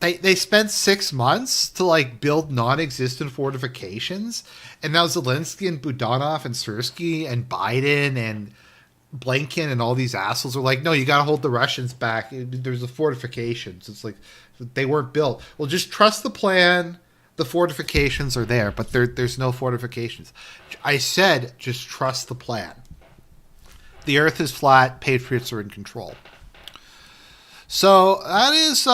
they spent 6 months to, like, build non-existent fortifications, and now Zelensky and Budanov and Syrskyi and Biden and Blinken and all these assholes are like, no, you got to hold the Russians back. There's the fortifications. It's like, they weren't built. Well, just trust the plan. The fortifications are there, but there's no fortifications. I said, just trust the plan. The earth is flat. Patriots are in control. So that is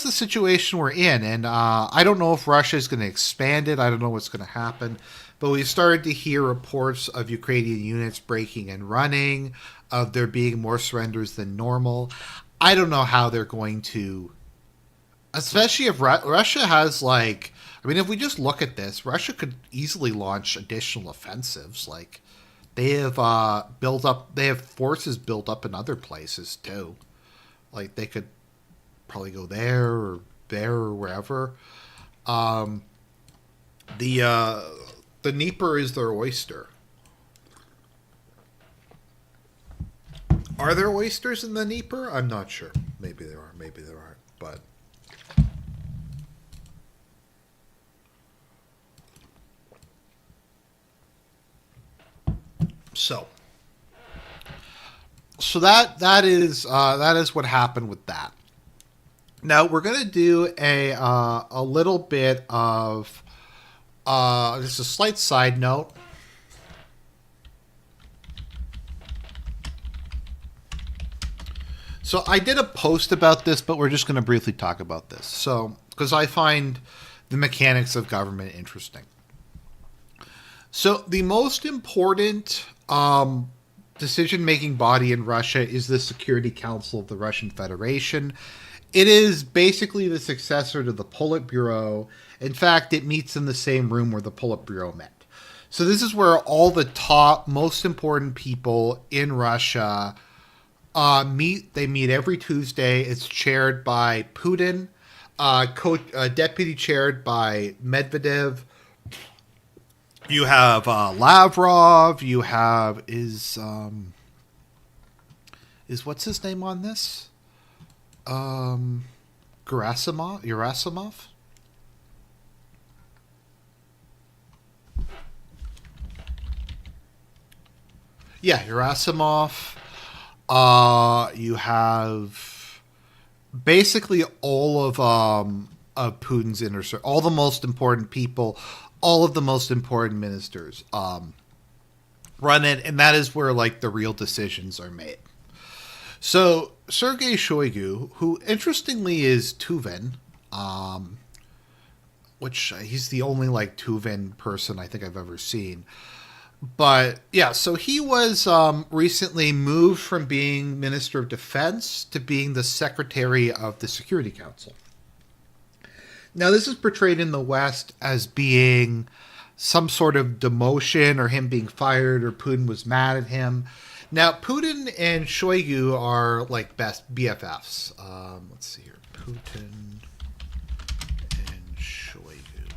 the situation we're in, and I don't know if Russia is going to expand it. I don't know what's going to happen, but we've started to hear reports of Ukrainian units breaking and running, of there being more surrenders than normal. I don't know how they're going to, especially if Russia has, like, I mean, if we just look at this, Russia could easily launch additional offensives. Like, they have they have forces built up in other places too. Like, they could probably go there or wherever. Um, the Dnieper is their oyster. Are there oysters in the Dnieper? I'm not sure. Maybe there are. Maybe there aren't. But so that is what happened with that. Now we're gonna do a little bit of just a slight side note. So I did a post about this, but we're just going to briefly talk about this. So, because I find the mechanics of government interesting. So the most important decision-making body in Russia is the Security Council of the Russian Federation. It is basically the successor to the Politburo. In fact, it meets in the same room where the Politburo met. So this is where all the top, most important people in Russia meet. They meet every Tuesday. It's chaired by Putin, deputy chaired by Medvedev. You have Lavrov. You have is what's his name on this? Gerasimov. Yeah, Gerasimov. You have basically all of Putin's inner circle, all the most important people, all of the most important ministers run it, and that is where like the real decisions are made. So Sergei Shoigu, who interestingly is Tuvan, which he's the only like Tuvan person I think I've ever seen. But yeah, so he was recently moved from being Minister of Defense to being the Secretary of the Security Council. Now, this is portrayed in the West as being some sort of demotion or him being fired or Putin was mad at him. Now, Putin and Shoigu are like best BFFs. Let's see here. Putin and Shoigu.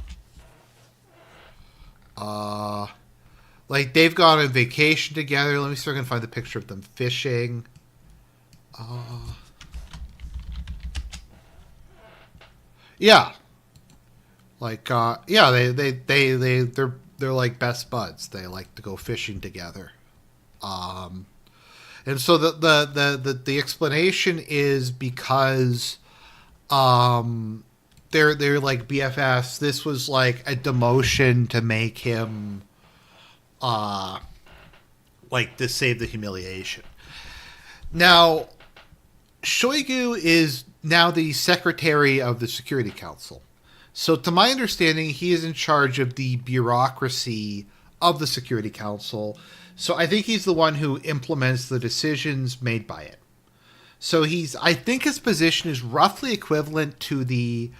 Like, they've gone on vacation together. Let me see if I can find the picture of them fishing. Yeah. Like, yeah, they're like best buds. They like to go fishing together. And so the explanation is because they're like BFFs. This was like a demotion to make him like to save the humiliation. Now, Shoigu is now the Secretary of the Security Council. So to my understanding, he is in charge of the bureaucracy of the Security Council. So I think he's the one who implements the decisions made by it. So I think his position is roughly equivalent to the,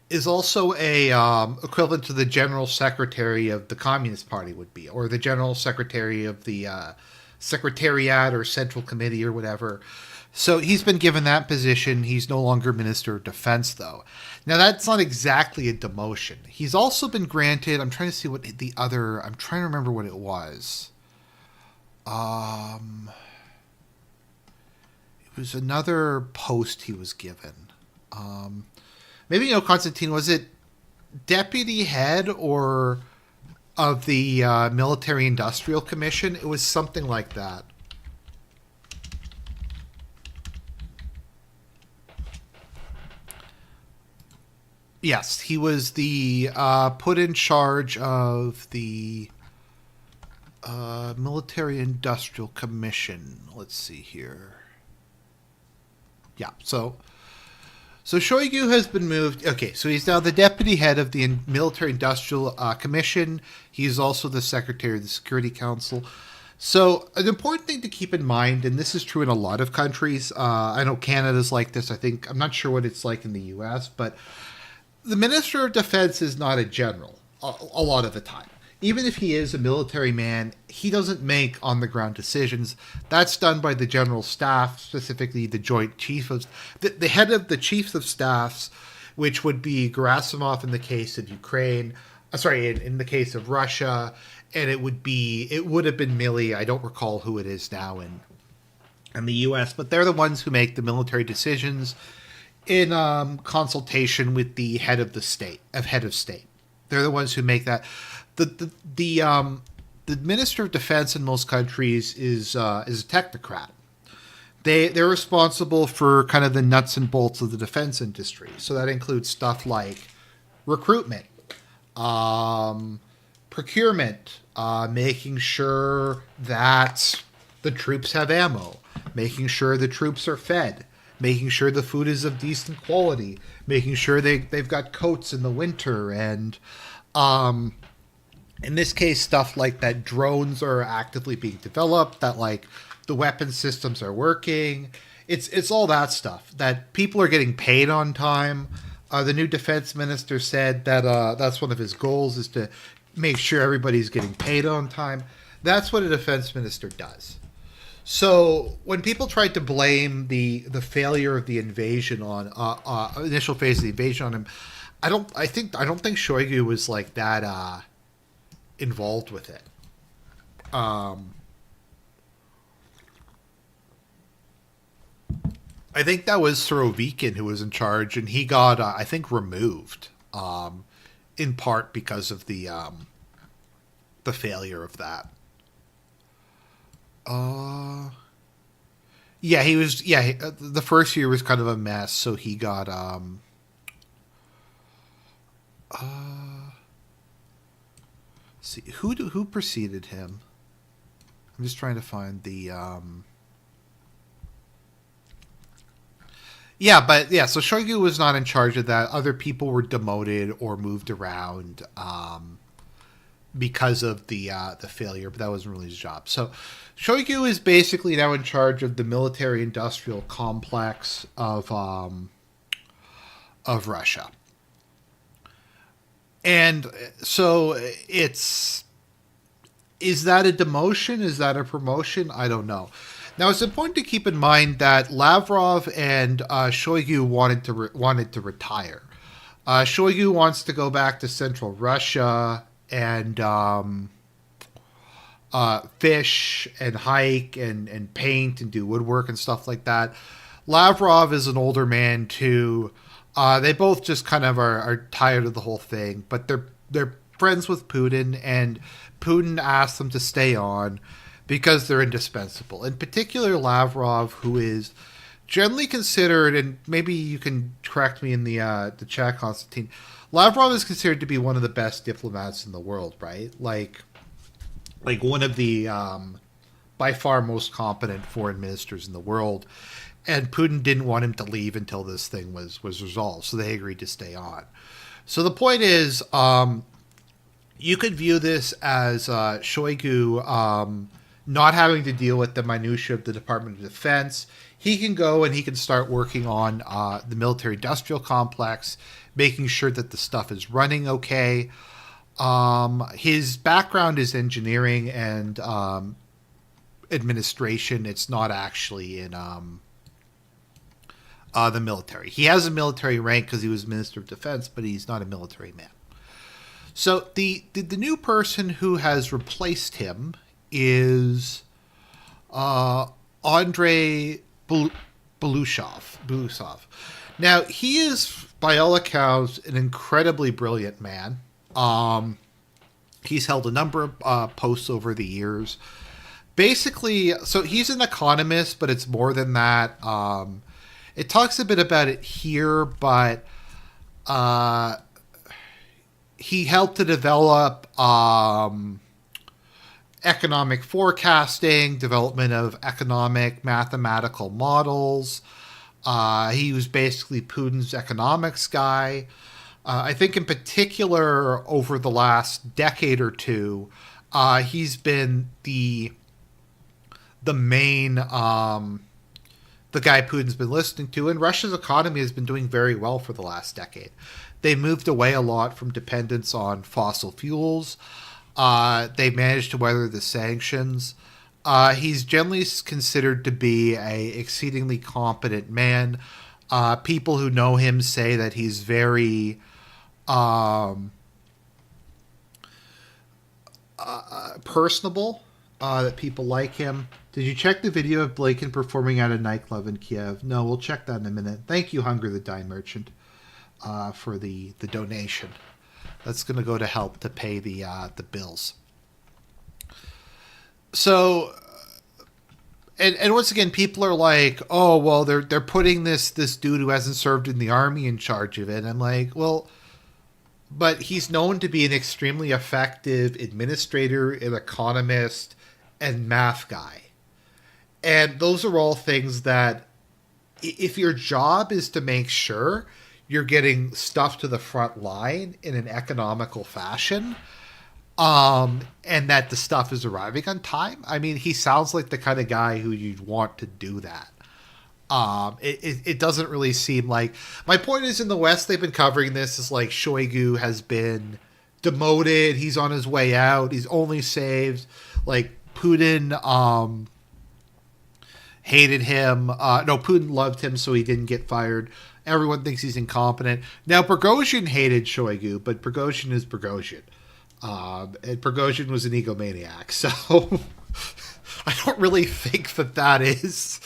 is also equivalent to the General Secretary of the Communist Party would be, or the General Secretary of the Secretariat or Central Committee or whatever. So he's been given that position. He's no longer Minister of Defense, though. Now, that's not exactly a demotion. He's also been granted, I'm trying to see what the other, I'm trying to remember what it was. It was another post he was given. Maybe, Constantine, was it deputy head or of the Military Industrial Commission? It was something like that. Yes, he was the put in charge of the Military Industrial Commission. Let's see here. Yeah, so Shoigu has been moved. Okay, so he's now the deputy head of the Military Industrial Commission. He's also the Secretary of the Security Council. So, an important thing to keep in mind, and this is true in a lot of countries. I know Canada's like this. I'm not sure what it's like in the U.S., but the Minister of Defense is not a general a lot of the time. Even if he is a military man, he doesn't make on the ground decisions. That's done by the general staff, specifically the Joint Chief of the head of the Chiefs of Staffs, which would be Gerasimov in the case of Ukraine. Sorry, in the case of Russia, and it would have been Milley. I don't recall who it is now in the U.S., but they're the ones who make the military decisions in consultation with the head of state. They're the ones who make that. The Minister of Defense in most countries is a technocrat. They're responsible for kind of the nuts and bolts of the defense industry. So that includes stuff like recruitment, procurement, making sure that the troops have ammo, making sure the troops are fed, making sure the food is of decent quality, making sure they've got coats in the winter, and in this case, stuff like that drones are actively being developed, that like the weapon systems are working. It's all that stuff, that people are getting paid on time. The new defense minister said that that's one of his goals, is to make sure everybody's getting paid on time. That's what a defense minister does. So when people tried to blame the failure of the invasion on initial phase of the invasion on him, I don't think Shoigu was like that involved with it. I think that was Surovikin who was in charge, and he got I think removed, in part because of the failure of that. Yeah, he was. Yeah, the first year was kind of a mess, so he got see who preceded him. I'm just trying to find the Yeah, but yeah, so Shoigu was not in charge of that. Other people were demoted or moved around because of the failure, but that wasn't really his job. So Shoigu is basically now in charge of the military-industrial complex of Russia. And so is that a demotion? Is that a promotion? I don't know. Now, it's important to keep in mind that Lavrov and Shoigu wanted to retire. Shoigu wants to go back to Central Russia and fish and hike and paint and do woodwork and stuff like that. Lavrov is an older man too. They both just kind of are tired of the whole thing, but they're friends with Putin, and Putin asked them to stay on because they're indispensable. In particular, Lavrov, who is generally considered, and maybe you can correct me in the chat, Constantine. Lavrov is considered to be one of the best diplomats in the world, right? Like one of the by far most competent foreign ministers in the world. And Putin didn't want him to leave until this thing was resolved, so they agreed to stay on. So the point is, you could view this as Shoigu not having to deal with the minutiae of the Department of Defense. He can go and he can start working on the military-industrial complex, making sure that the stuff is running okay. His background is engineering and administration. It's not actually in the military. He has a military rank because he was Minister of Defense, but he's not a military man. So the new person who has replaced him is Andrei Belousov. Now, he is, by all accounts, an incredibly brilliant man. He's held a number of posts over the years. Basically, so he's an economist, but it's more than that. It talks a bit about it here, but he helped to develop economic forecasting, development of economic mathematical models. He was basically Putin's economics guy. I think in particular over the last decade or two, he's been the the main the guy Putin's been listening to, and Russia's economy has been doing very well for the last decade. They moved away a lot from dependence on fossil fuels. They managed to weather the sanctions. He's generally considered to be a exceedingly competent man. People who know him say that he's very personable, that people like him. Did you check the video of Blinken performing at a nightclub in Kiev? No, we'll check that in a minute. Thank you, Hunger the Dye Merchant, for the donation. That's going to go to help to pay the bills. So, and once again, people are like, oh, well, they're putting this dude who hasn't served in the army in charge of it. I'm like, well, but he's known to be an extremely effective administrator, an economist, and math guy. And those are all things that, if your job is to make sure you're getting stuff to the front line in an economical fashion, and that the stuff is arriving on time, I mean, he sounds like the kind of guy who you'd want to do that. It doesn't really seem like... My point is, in the West, they've been covering this as like Shoigu has been demoted, he's on his way out, he's only saved, like, Putin hated him. No, Putin loved him, so he didn't get fired. Everyone thinks he's incompetent. Now, Prigozhin hated Shoigu, but Prigozhin is Prigozhin. And Prigozhin was an egomaniac, so I don't really think that is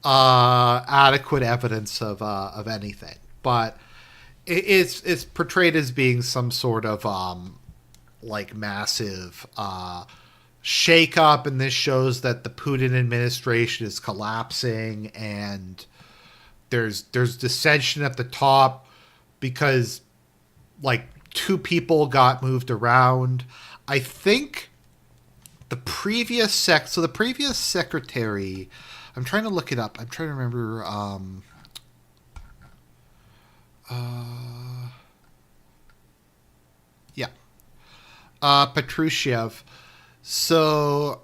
adequate evidence of anything. But it's portrayed as being some sort of like massive shake-up, and this shows that the Putin administration is collapsing, and there's dissension at the top because, like, two people got moved around. I think the previous secretary, I'm trying to look it up. I'm trying to remember. Patrushev. So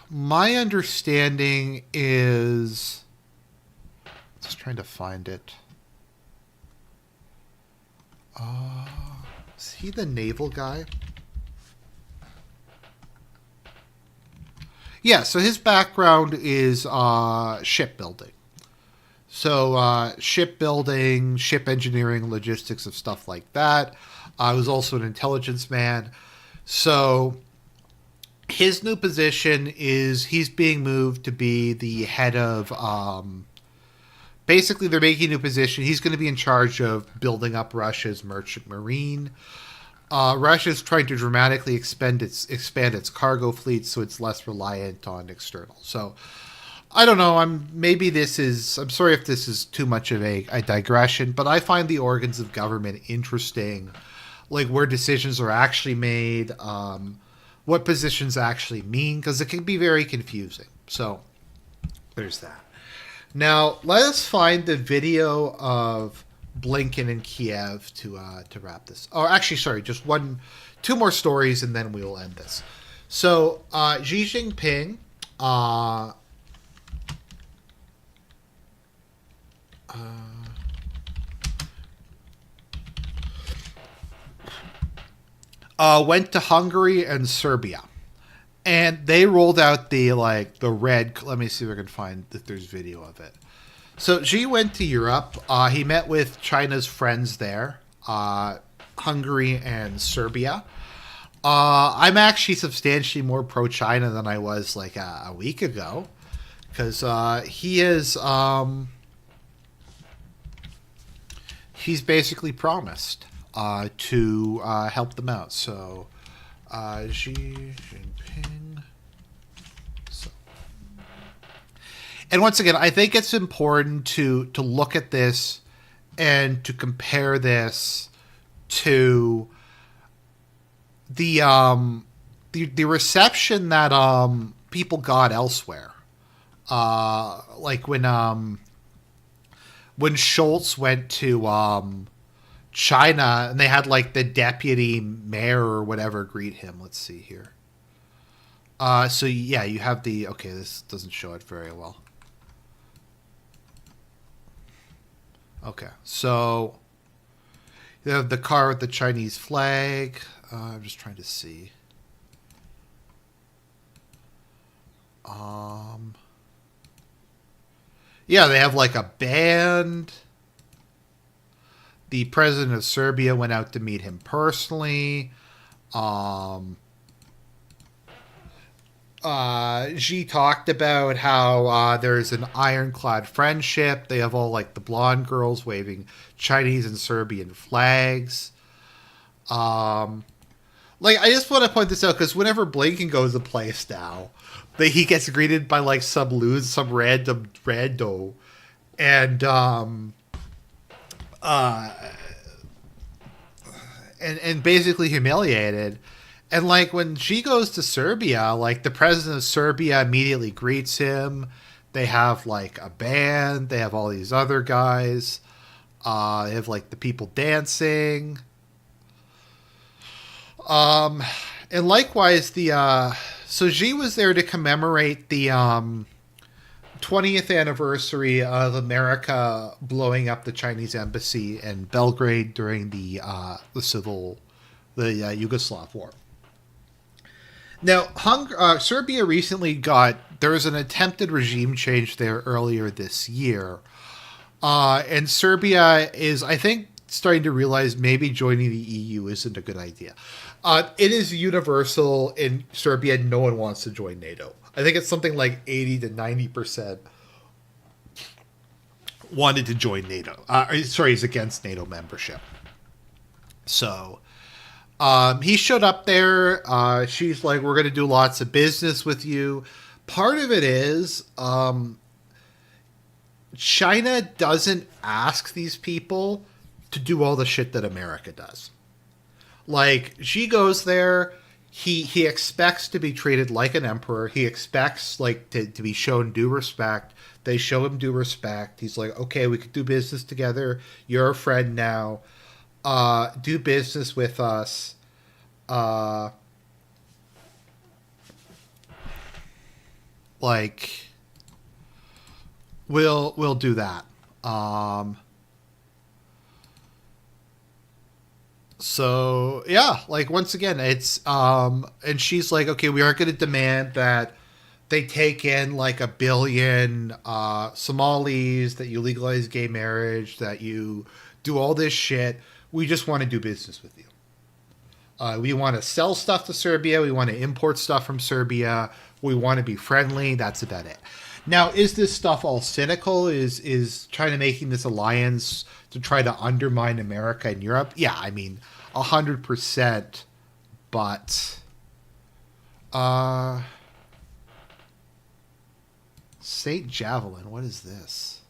my understanding is, just trying to find it. Is he the naval guy? Yeah, so his background is shipbuilding. So shipbuilding, ship engineering, logistics of stuff like that. I was also an intelligence man. So his new position is he's being moved to be the head of... basically, they're making a new position. He's going to be in charge of building up Russia's merchant marine. Russia's trying to dramatically expand its cargo fleet so it's less reliant on external. So, I don't know. I'm sorry if this is too much of a digression, but I find the organs of government interesting, like where decisions are actually made, what positions actually mean, because it can be very confusing. So, there's that. Now, let us find the video of Blinken in Kiev to wrap this. Oh, actually, sorry, just two more stories, and then we will end this. So, Xi Jinping went to Hungary and Serbia. And they rolled out the red... Let me see if I can find if there's video of it. So Xi went to Europe. He met with China's friends there, Hungary and Serbia. I'm actually substantially more pro-China than I was like a week ago, because he's basically promised to help them out. So Xi Jinping. And once again, I think it's important to look at this and to compare this to the reception that people got elsewhere. Like when Schultz went to China and they had like the deputy mayor or whatever greet him. Let's see here. So yeah, you have the okay. This doesn't show it very well. Okay, so you have the car with the Chinese flag. I'm just trying to see. Um, yeah, they have like a band. The president of Serbia went out to meet him personally. Um, Xi talked about how there's an ironclad friendship. They have all like the blonde girls waving Chinese and Serbian flags. Um, like I just want to point this out because whenever Blinken goes to place now, he gets greeted by like some random rando, and uh, and basically humiliated. And like when she goes to Serbia, like the president of Serbia immediately greets him. They have like a band. They have all these other guys. They have like the people dancing. Um, and likewise, the so Xi was there to commemorate the 20th anniversary of America blowing up the Chinese embassy in Belgrade during the Yugoslav war. Now, Serbia recently there was an attempted regime change there earlier this year. And Serbia is, I think, starting to realize maybe joining the EU isn't a good idea. It is universal in Serbia, no one wants to join NATO. I think it's something like 80 to 90% wanted to join NATO. Is against NATO membership. So he showed up there. She's like, we're going to do lots of business with you. Part of it is China doesn't ask these people to do all the shit that America does. Like, she goes there. He expects to be treated like an emperor. He expects like to be shown due respect. They show him due respect. He's like, okay, we could do business together. You're a friend now. Do business with us. Like, we'll do that. So yeah, like once again, it's and she's like, okay, we aren't going to demand that they take in like 1 billion Somalis, that you legalize gay marriage, that you do all this shit. We just want to do business with you. We want to sell stuff to Serbia. We want to import stuff from Serbia. We want to be friendly. That's about it. Now, is this stuff all cynical? Is China making this alliance to try to undermine America and Europe? Yeah, I mean, 100%. But, Saint Javelin. What is this?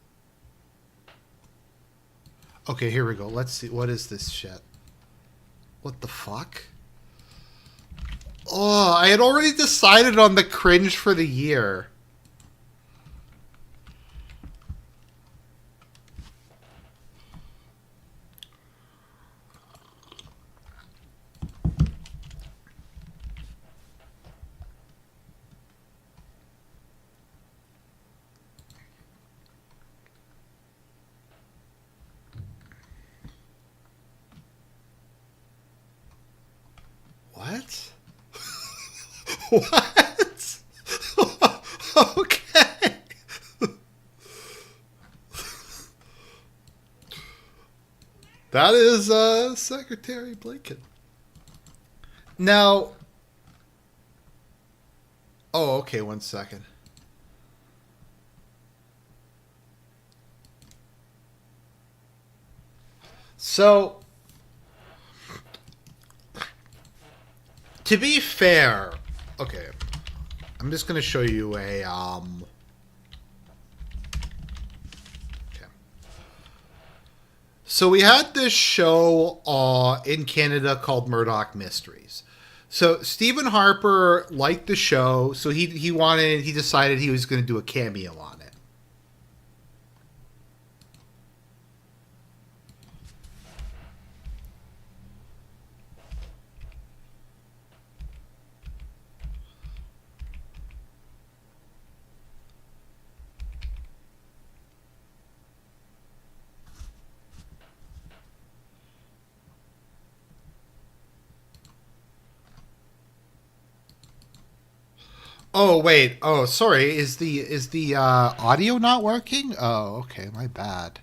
Okay, here we go. Let's see. What is this shit? What the fuck? Oh, I had already decided on the cringe for the year. What? What? Okay. That is Secretary Blinken. Now, oh, okay, 1 second. So, to be fair, okay, I'm just going to show you a okay. So we had this show in Canada called Murdoch Mysteries. So Stephen Harper liked the show, so he decided he was going to do a cameo on it. Oh wait. Oh, sorry. Is the audio not working? Oh, okay. My bad.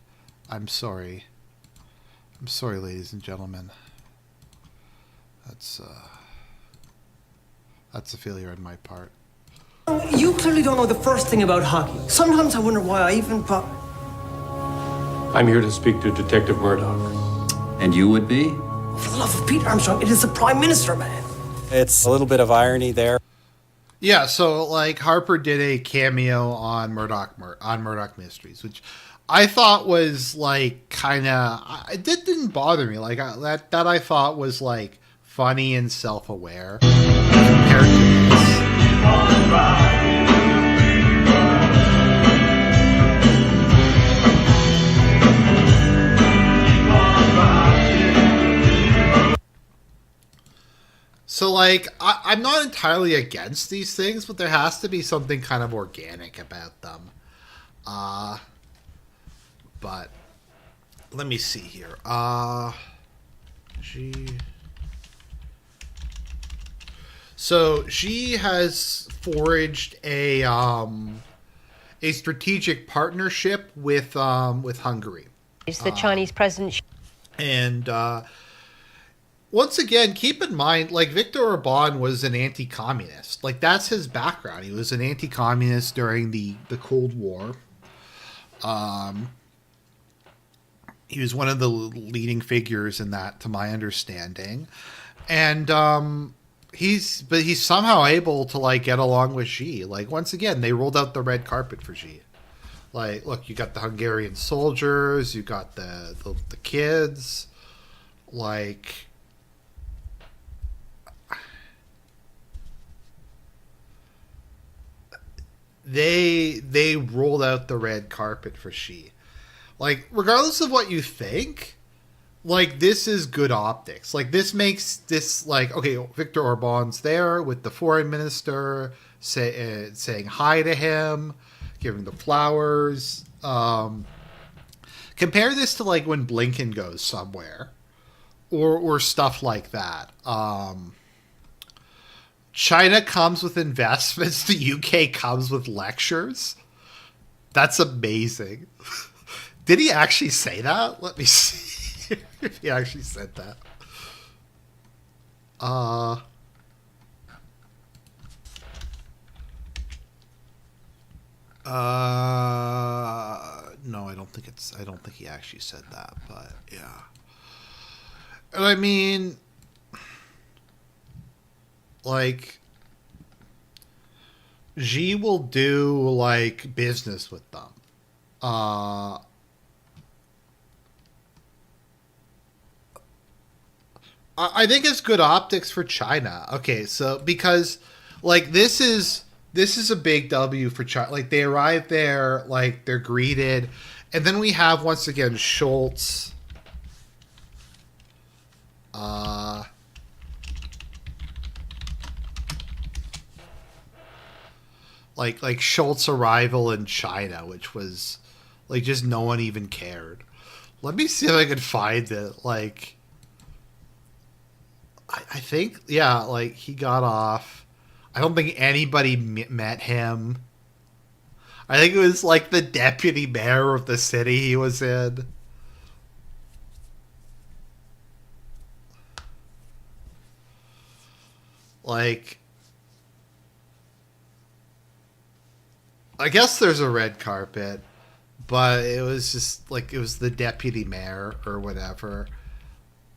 I'm sorry. I'm sorry, ladies and gentlemen. That's uh, that's a failure on my part. You clearly don't know the first thing about hockey. Sometimes I wonder why I even thought. I'm here to speak to Detective Murdoch. And you would be? For the love of Pete Armstrong, it is the Prime Minister, man. It's a little bit of irony there. Yeah, so like Harper did a cameo on Murdoch Mysteries, which I thought was like kind of it didn't bother me. Like that I thought was like funny and self-aware compared to this. So, like, I'm not entirely against these things, but there has to be something kind of organic about them. Uh, but let me see here. She. So she has forged a strategic partnership with Hungary, Is the Chinese president? and once again, keep in mind, like Viktor Orban was an anti-communist. Like that's his background. He was an anti-communist during the Cold War. He was one of the leading figures in that, to my understanding, and he's somehow able to like get along with Xi. Like once again, they rolled out the red carpet for Xi. Like, look, you got the Hungarian soldiers, you got the kids, like. They rolled out the red carpet for Xi. Like, regardless of what you think, like this is good optics. Like this makes this like okay. Viktor Orban's there with the foreign minister saying hi to him, giving the flowers. Compare this to like when Blinken goes somewhere, or stuff like that. China comes with investments. The UK comes with lectures. That's amazing. Did he actually say that? Let me see if he actually said that. No, I don't think he actually said that, but yeah. And I mean, like, Xi will do like business with them. I think it's good optics for China. Okay, so because like this is a big W for China. Like they arrive there, like they're greeted, and then we have once again Schultz. Like Schultz's arrival in China, which was like just no one even cared. Let me see if I can find it. Like, I think yeah, like he got off. I don't think anybody met him. I think it was like the deputy mayor of the city he was in. Like, I guess there's a red carpet, but it was just like it was the deputy mayor or whatever.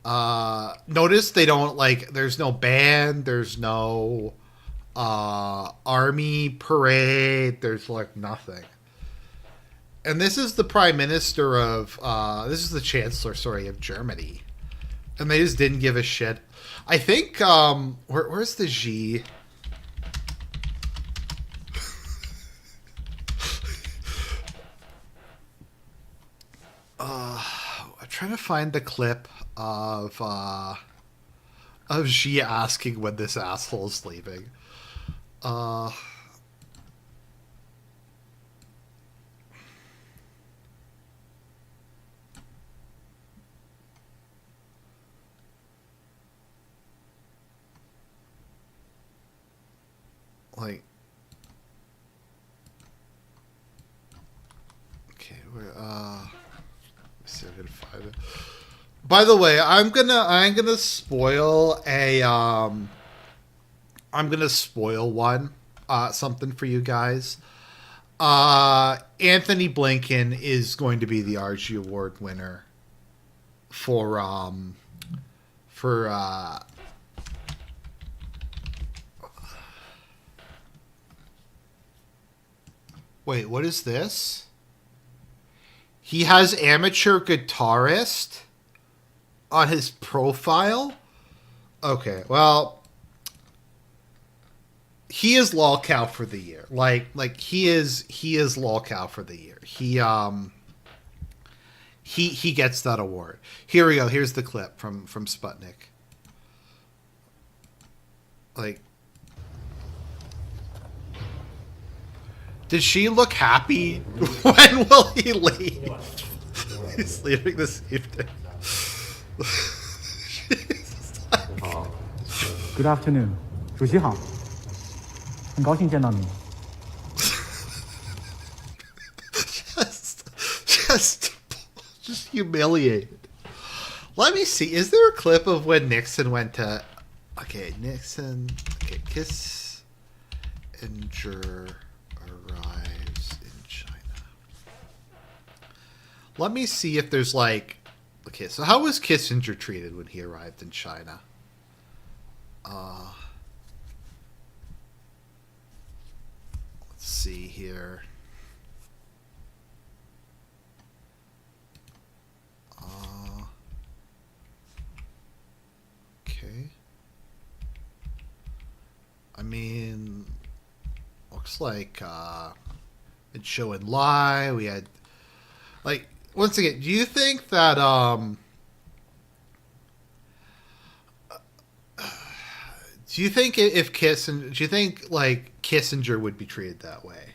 Notice they don't like. There's no band. There's no army parade. There's like nothing. And this is the prime minister of. This is the chancellor. Sorry, of Germany, and they just didn't give a shit. I think. Where's the G? I'm trying to find the clip of Xi asking when this asshole's leaving. Like, By the way, I'm gonna spoil a I'm gonna spoil one something for you guys. Anthony Blinken is going to be the RG Award winner for wait, what is this? He has amateur guitarist on his profile? Okay, well, he is lolcow for the year. Like he is lolcow for the year. He gets that award. Here we go. Here's the clip from Sputnik. Like, did she look happy? When will he leave? He's leaving this evening. Good afternoon，主席好，很高兴见到你。just humiliated. Let me see. Is there a clip of when Nixon went to? Okay, Nixon. Okay, Kissinger arrives in China. Let me see if there's like. Okay, so how was Kissinger treated when he arrived in China? Let's see here. Okay. I mean, looks like it's showing lie. We had like once again. Do you think that do you think if Kissinger, do you think like Kissinger would be treated that way?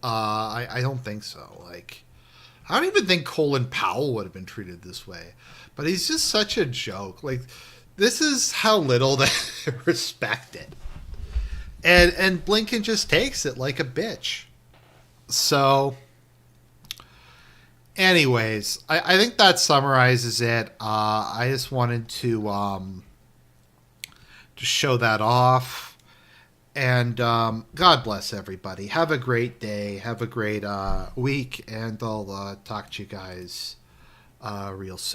I don't think so. Like, I don't even think Colin Powell would have been treated this way. But he's just such a joke. Like, this is how little they respect it. And Blinken just takes it like a bitch. So, anyways, I think that summarizes it. I just wanted to show that off. And God bless everybody. Have a great day. Have a great week. And I'll talk to you guys real soon.